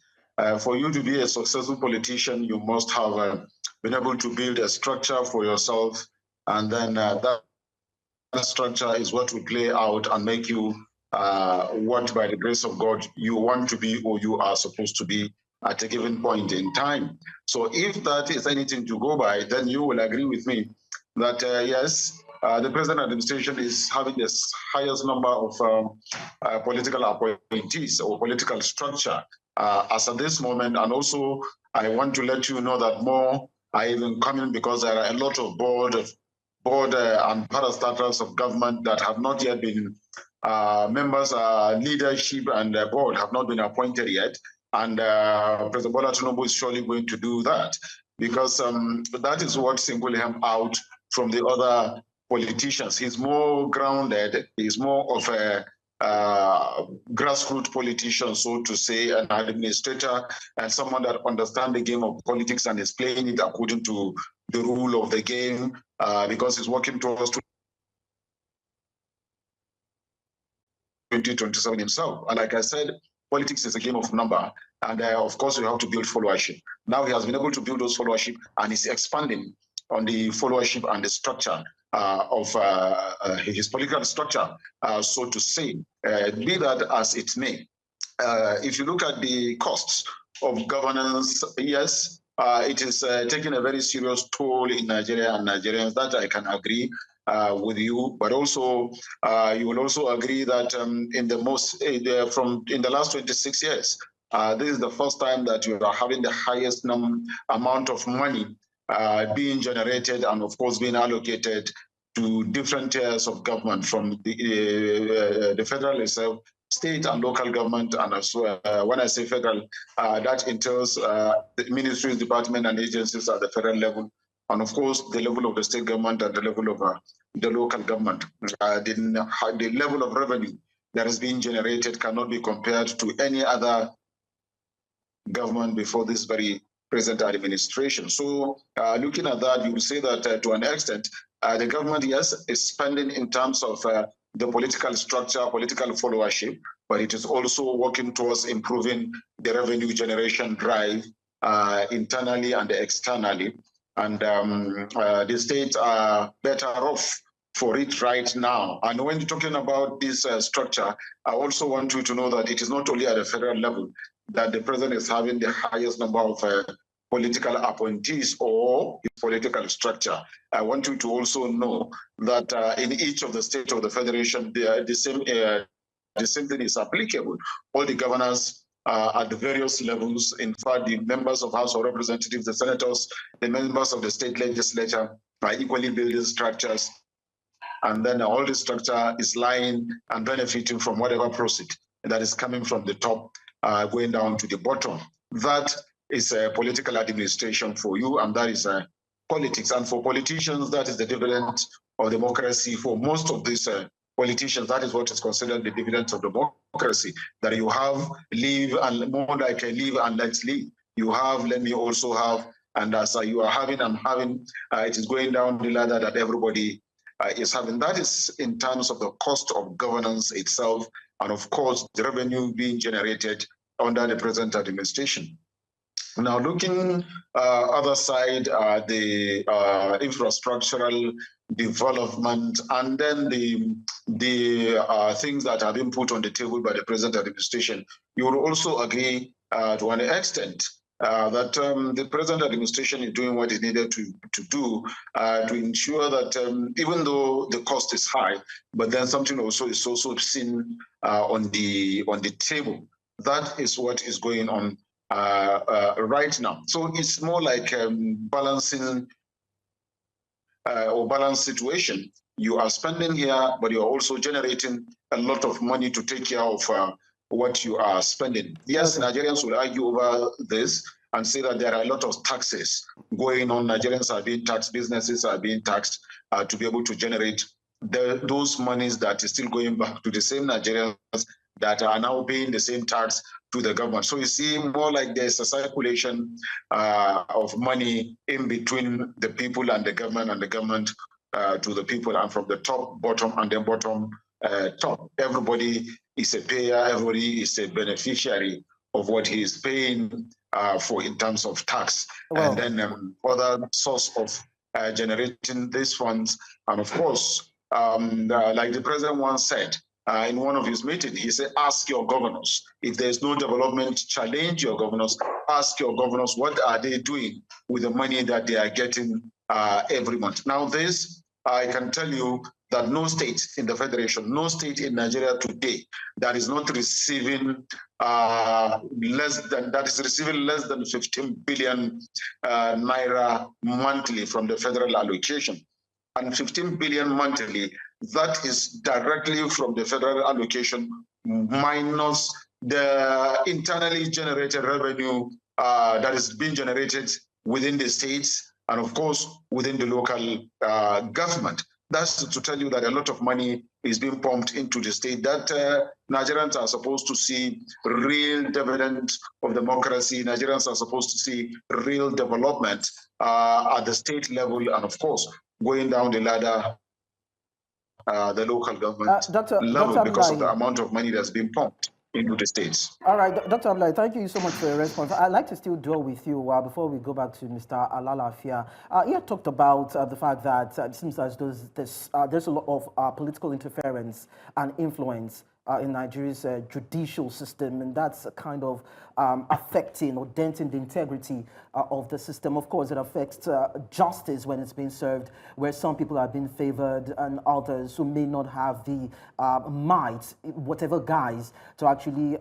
S15: For you to be a successful politician, you must have been able to build a structure for yourself, and then that structure is what will play out and make you what, by the grace of God, you want to be or you are supposed to be at a given point in time. So if that is anything to go by, then you will agree with me that, yes, the present administration is having the highest number of political appointees or political structure as at this moment. And also, I want to let you know that more are even coming because there are a lot of board and parastatals of government that have not yet been members, leadership and board have not been appointed yet. And President Bola Tinubu is surely going to do that. because that is what singled him out from the other politicians. He's more grounded. He's more of a grassroots politician, so to say, an administrator, and someone that understands the game of politics and is playing it according to the rule of the game, because he's working towards 2027 himself. And like I said, politics is a game of number, and of course, you have to build followership. Now he has been able to build those followership, and he's expanding on the followership and the structure of his political structure, so to say. Be that as it may, if you look at the costs of governance, yes, it is taking a very serious toll in Nigeria and Nigerians. That I can agree with you, but also you will also agree that in the last 26 years, this is the first time that you are having the highest amount of money being generated and, of course, being allocated to different tiers of government, from the federal itself, state and local government, and as well, when I say federal, that entails the ministries, departments, and agencies at the federal level, and of course the level of the state government and the level of the local government. The level of revenue that is being generated cannot be compared to any other government before this very present administration. So looking at that, you will say that to an extent, the government, yes, is spending in terms of the political structure, political followership, but it is also working towards improving the revenue generation drive internally and externally. And the states are better off for it right now. And when you're talking about this structure, I also want you to know that it is not only at the federal level that the president is having the highest number of political appointees or his political structure. I want you to also know that in each of the states of the federation, the same thing is applicable. All the governors at the various levels, in fact, the members of House of Representatives, the senators, the members of the state legislature are equally building structures. And then all the structure is lying and benefiting from whatever proceed that is coming from the top, going down to the bottom. That is a political administration for you, and that is politics. And for politicians, that is the dividend of democracy. For most of these politicians, that is what is considered the dividend of democracy, that you have live and more like a live and let's live. You have, let me also have, and as you are having, I'm having, it is going down the ladder that everybody is having. That is in terms of the cost of governance itself, and of course, the revenue being generated under the present administration. Now, looking other side, the infrastructural development, and then the things that have been put on the table by the present administration, you will also agree to an extent that the present administration is doing what it needed to do to ensure that even though the cost is high, but then something also is also seen on the table. That is what is going on right now. So it's more like balancing or balanced situation. You are spending here, but you are also generating a lot of money to take care of what you are spending. Yes, okay. Nigerians will argue over this and say that there are a lot of taxes going on. Nigerians are being taxed, businesses are being taxed to be able to generate those monies that is still going back to the same Nigerians that are now paying the same tax to the government. So you see more like there's a circulation of money in between the people and the government to the people, and from the top, bottom, and then bottom, top. Everybody is a payer, everybody is a beneficiary of what he is paying for in terms of tax. Wow. And then other source of generating these funds. And of course, like the president once said, in one of his meetings, he said, ask your governors. If there's no development, challenge your governors. Ask your governors, what are they doing with the money that they are getting every month? Now this, I can tell you that no state in the Federation, no state in Nigeria today that is not receiving less than 15 billion naira monthly from the federal allocation. And 15 billion monthly, that is directly from the federal allocation minus the internally generated revenue that is being generated within the states, and of course, within the local government. That's to tell you that a lot of money is being pumped into the state, that Nigerians are supposed to see real dividends of democracy. Nigerians are supposed to see real development at the state level, and of course, going down the ladder, the local government level, because of the amount of money that's being pumped into the states.
S2: All right, Dr. Abdullahi, thank you so much for your response. I'd like to still dwell with you before we go back to Mr. Alalafia. He had talked about the fact that it seems as though there's a lot of political interference and influence in Nigeria's judicial system, and that's kind of affecting or denting the integrity of the system. Of course, it affects justice when it's being served, where some people are being favored and others who may not have the might, whatever guise, to actually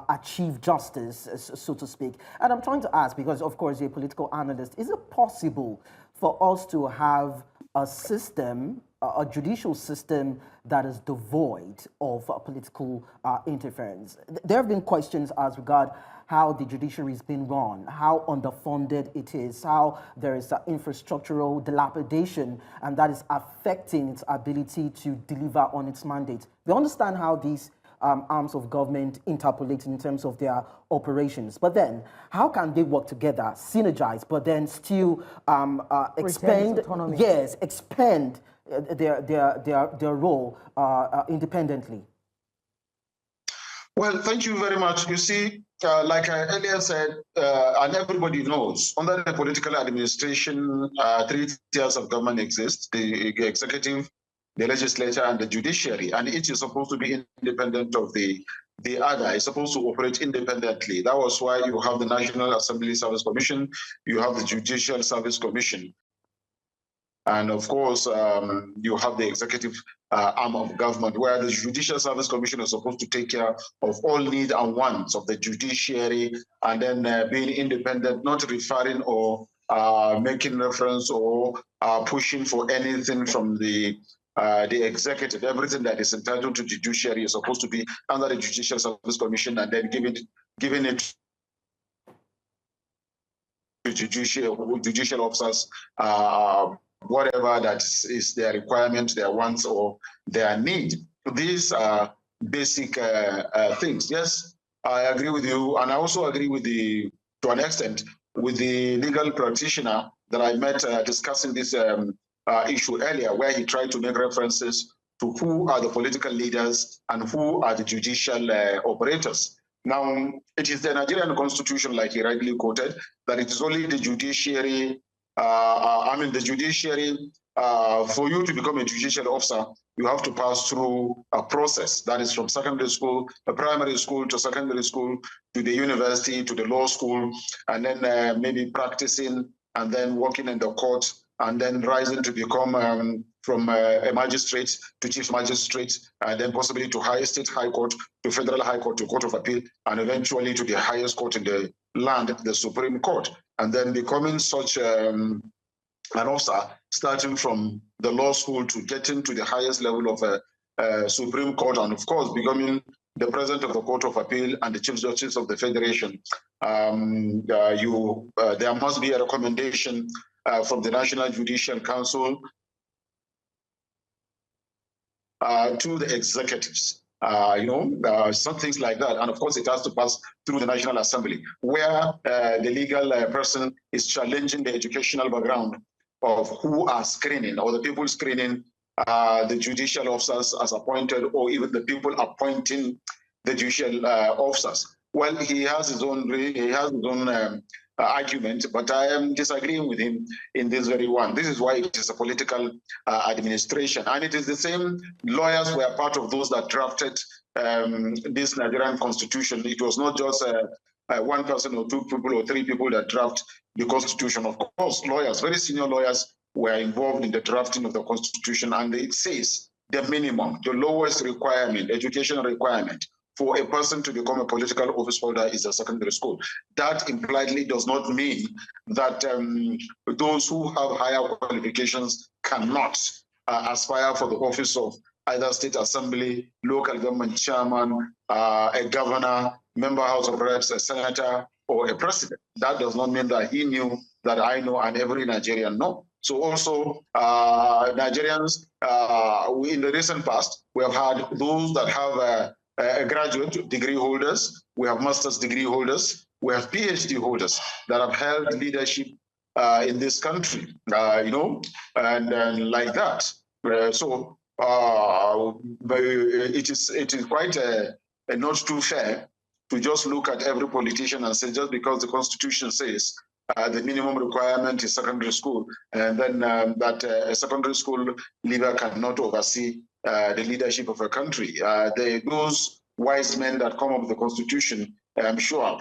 S2: achieve justice, so to speak. And I'm trying to ask, because of course you're a political analyst, is it possible for us to have a system, a judicial system that is devoid of political interference? There have been questions as regard how the judiciary is being run, how underfunded it is, how there is infrastructural dilapidation, and that is affecting its ability to deliver on its mandate. We understand how these arms of government interpolate in terms of their operations, but then how can they work together, synergize, but then still expand their role independently?
S15: Well, thank you very much. You see, like I earlier said, and everybody knows, under the political administration, 3 tiers of government exist: the executive, the legislature, and the judiciary, and each is supposed to be independent of the other. It's supposed to operate independently. That was why you have the National Assembly Service Commission, you have the Judicial Service Commission, and of course, you have the executive arm of government, where the Judicial Service Commission is supposed to take care of all needs and wants of the judiciary, and then being independent, not referring or making reference or pushing for anything from the executive. Everything that is entitled to judiciary is supposed to be under the Judicial Service Commission, and then giving it to judicial officers, whatever that is their requirement, their wants, or their need. These are basic things. Yes, I agree with you, and I also agree with to an extent, with the legal practitioner that I met discussing this issue earlier, where he tried to make references to who are the political leaders and who are the judicial operators. Now, it is the Nigerian constitution, like he rightly quoted, that it is only the judiciary, the judiciary, for you to become a judicial officer, you have to pass through a process that is from secondary school, primary school to secondary school, to the university, to the law school, and then maybe practicing, and then working in the court, and then rising to become from a magistrate to chief magistrate, and then possibly to state high court, to federal high court, to court of appeal, and eventually to the highest court in the land, the Supreme Court, and then becoming such an officer, starting from the law school to getting to the highest level of Supreme Court, and of course becoming the president of the Court of Appeal and the Chief Justice of the Federation. There must be a recommendation from the National Judicial Council to the executives, some things like that. And of course, it has to pass through the National Assembly, where the legal person is challenging the educational background of who are screening, or the people screening the judicial officers as appointed, or even the people appointing the judicial officers. Well, he has his own argument, but I am disagreeing with him in this very one. This is why it is a political administration, and it is the same lawyers were part of those that drafted this Nigerian constitution. It was not just one person or 2 people or 3 people that draft the constitution. Of course, lawyers, very senior lawyers, were involved in the drafting of the constitution, and it says the minimum, the lowest requirement, education requirement for a person to become a political office holder is a secondary school. That impliedly does not mean that those who have higher qualifications cannot aspire for the office of either state assembly, local government chairman, a governor, member House of Reps, a senator, or a president. That does not mean that he knew that I know and every Nigerian know. So also Nigerians, in the recent past, we have had those that have a graduate degree holders, we have master's degree holders, we have PhD holders that have held leadership in this country, you know, and like that. So it is quite not too fair to just look at every politician and say just because the Constitution says the minimum requirement is secondary school, and then that a secondary school leader cannot oversee the leadership of a country. Those wise men that come up with the Constitution, I'm sure,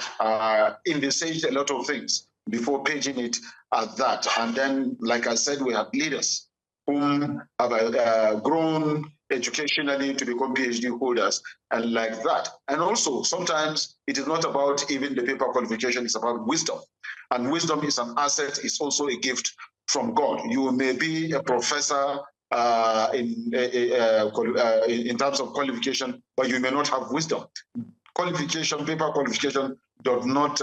S15: envisaged a lot of things before paging it at that. And then, like I said, we have leaders whom have grown educationally to become PhD holders and like that. And also, sometimes it is not about even the paper qualification, it's about wisdom. And wisdom is an asset, it's also a gift from God. You may be a professor in terms of qualification, but you may not have wisdom. Qualification, paper qualification does not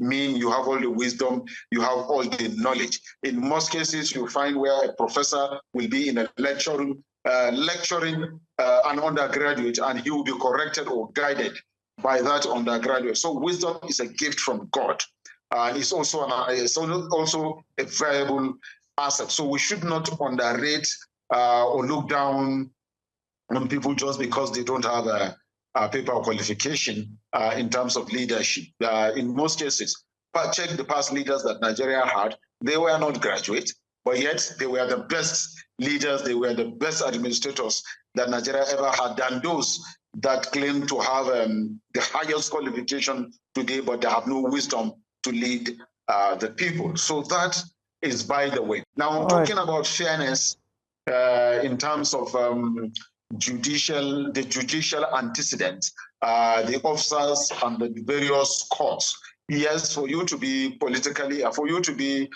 S15: mean you have all the wisdom, you have all the knowledge. In most cases, you find where a professor will be in a lecturing an undergraduate, and he will be corrected or guided by that undergraduate. So wisdom is a gift from God. It's also a valuable asset. So we should not underrate or look down on people just because they don't have a paper qualification in terms of leadership. In most cases, check the past leaders that Nigeria had. They were not graduates, but yet they were the best leaders, they were the best administrators that Nigeria ever had than those that claim to have the highest qualification today, but they have no wisdom to lead the people. So that is by the way. Now, talking about fairness in terms of the judicial antecedents, the officers and the various courts. Yes, for you to be politically, for you to be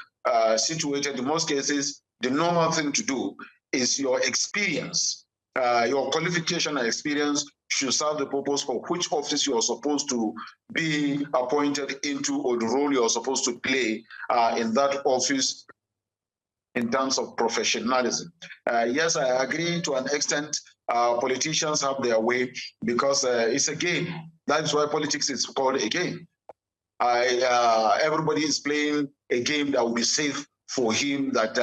S15: situated, in most cases, the normal thing to do is your experience, your qualification and experience should serve the purpose for which office you are supposed to be appointed into or the role you are supposed to play in that office in terms of professionalism. Yes, I agree to an extent. Politicians have their way because it's a game. That's why politics is called a game. Everybody is playing a game that will be safe for him, that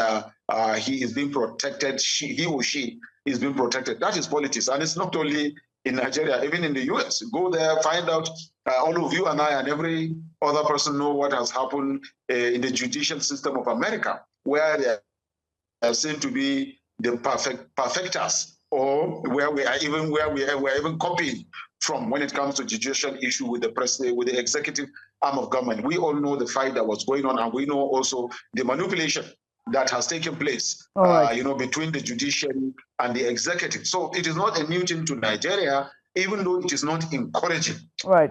S15: he is being protected, he or she is being protected. That is politics. And it's not only in Nigeria, even in the US. Go there, find out, all of you and I and every other person know what has happened in the judicial system of America, where they are seen to be the perfecters, or where we are even copying from when it comes to judicial issue with the president, with the executive arm of government. We all know the fight that was going on, and we know also the manipulation that has taken place, you know, between the judiciary and the executive. So it is not a new thing to Nigeria, even though it is not encouraging.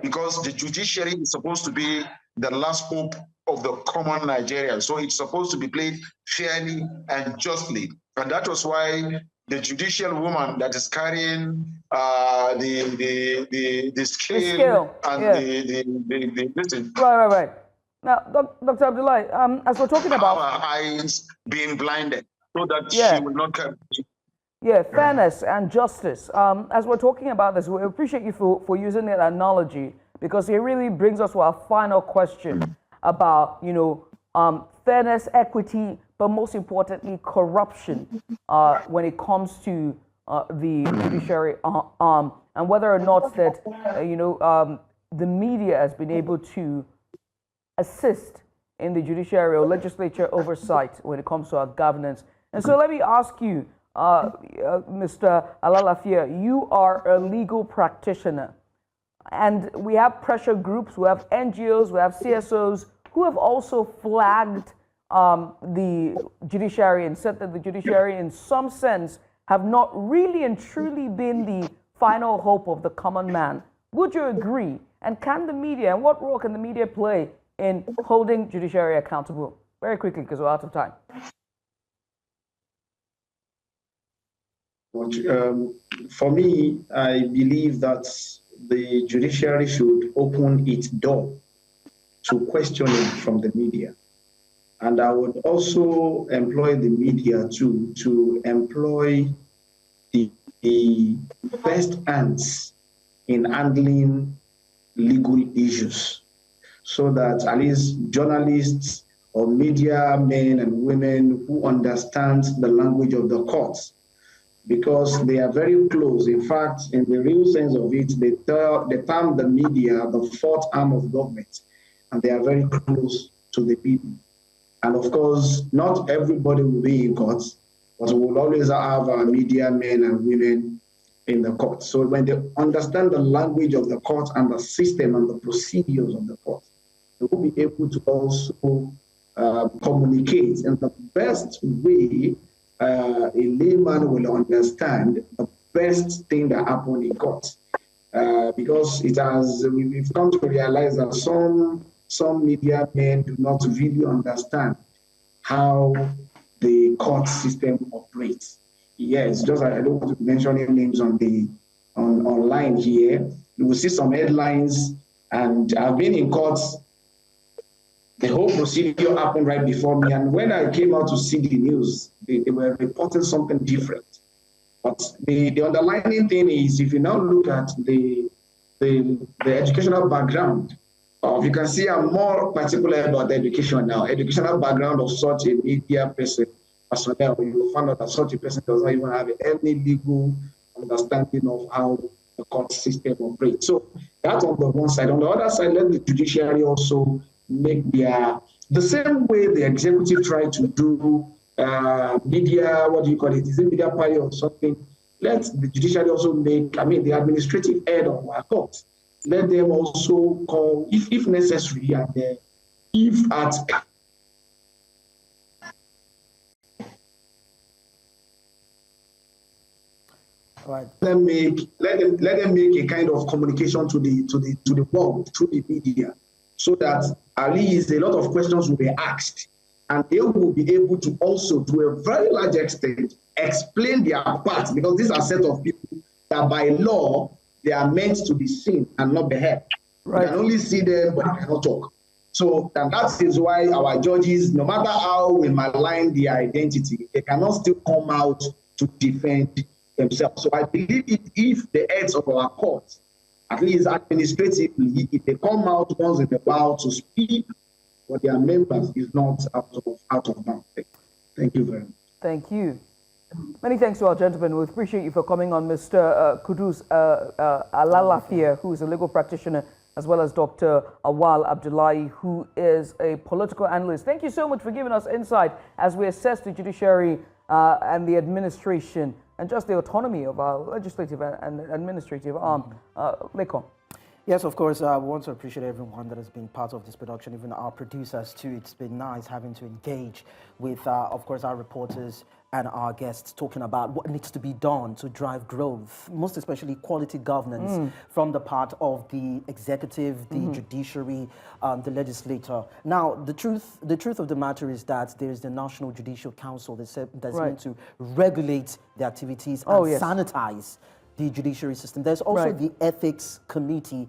S15: Because the judiciary is supposed to be the last hope of the common Nigerian. So it's supposed to be played fairly and justly. And that was why the judicial woman that is carrying the scale and the listen.
S1: Right. Now, Dr. Abdullahi, as we're talking about
S15: our eyes being blinded, so that she will not come.
S1: Yeah, fairness and justice. As we're talking about this, we appreciate you for using that analogy, because it really brings us to our final question about, you know, fairness, equity, but most importantly, corruption when it comes to the judiciary arm, and whether or not that, the media has been able to assist in the judiciary or legislature oversight when it comes to our governance. And so let me ask you, Mr. Alalafia, you are a legal practitioner, and we have pressure groups, we have NGOs, we have CSOs who have also flagged the judiciary and said that the judiciary in some sense have not really and truly been the final hope of the common man. Would you agree? And can the media, and what role can the media play in holding judiciary accountable? Very quickly, because we're out of time.
S5: For me, I believe that the judiciary should open its door to questioning from the media. And I would also employ the media to employ the best hands in handling legal issues, so that at least journalists or media men and women who understand the language of the courts, because they are very close. In fact, in the real sense of it, they term the media the fourth arm of government, and they are very close to the people. And of course, not everybody will be in courts, but we will always have our media men and women in the court. So when they understand the language of the court and the system and the procedures of the court, they will be able to also communicate in the best way a layman will understand the best thing that happened in court. Because we've come to realize that some media men do not really understand how the court system operates. Yes, just I don't want to mention any names online here. You will see some headlines, and I've been in courts. The whole procedure happened right before me, and when I came out to see the news, they were reporting something different. But the underlying thing is, if you now look at the educational background, you can see I'm more particular about the education now. Educational background of such a media personnel, you will find out that such a person does not even have any legal understanding of how the court system operates. So that's on the one side. On the other side, let the judiciary also make the same way the executive tried to do media, what do you call it? Is it media party or something? Let the judiciary also make, the administrative head of our court, let them also call, if necessary, and if at
S2: right.
S5: let them make a kind of communication to the world through the media, so that at least a lot of questions will be asked, and they will be able to also, to a very large extent, explain their part, because these are a set of people that by law they are meant to be seen and not be heard. Right. You can only see them, but they cannot talk. So, and that is why our judges, no matter how we malign their identity, they cannot still come out to defend themselves. So I believe if the heads of our courts, at least administratively, if they come out once in a while to speak for their members, is not out of bounds. Thank you very much.
S1: Thank you. Many thanks to our gentlemen. We appreciate you for coming on, Mr. Kudus Alalafia, who is a legal practitioner, as well as Dr. Awal Abdullahi, who is a political analyst. Thank you so much for giving us insight as we assess the judiciary and the administration and just the autonomy of our legislative and administrative arm. Lekon.
S2: Yes, of course, we want to appreciate everyone that has been part of this production, even our producers too. It's been nice having to engage with, of course, our reporters and our guests, talking about what needs to be done to drive growth, most especially quality governance from the part of the executive, the judiciary, the legislator. Now, the truth of the matter is that there is the National Judicial Council that's meant to regulate the activities and sanitize the judiciary system. There's also the ethics committee.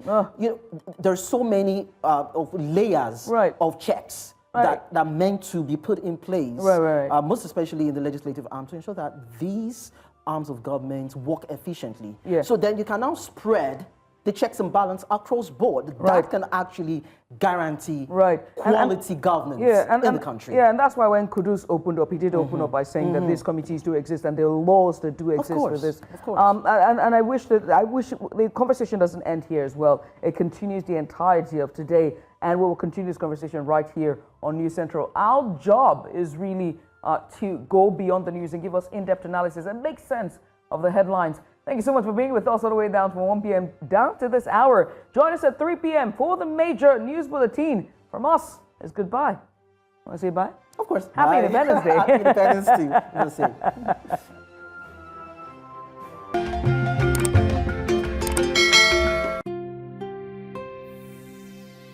S2: There's so many of layers of checks that are meant to be put in place, most especially in the legislative arm, to ensure that these arms of government work efficiently. So then you can now spread the checks and balance across board. That can actually guarantee quality governance in the country.
S1: Yeah, and that's why when Kudus opened up, he did open up by saying that these committees do exist and there are laws that do exist for this.
S2: Of course.
S1: And I wish the conversation doesn't end here as well. It continues the entirety of today, and we will continue this conversation right here on News Central. Our job is really to go beyond the news and give us in-depth analysis and make sense of the headlines. Thank you so much for being with us all the way down from 1 p.m. down to this hour. Join us at 3 p.m. for the major news bulletin. From us, it's goodbye. Want to say bye?
S2: Of course.
S1: Happy Independence Day.
S2: Happy Independence too. We'll see.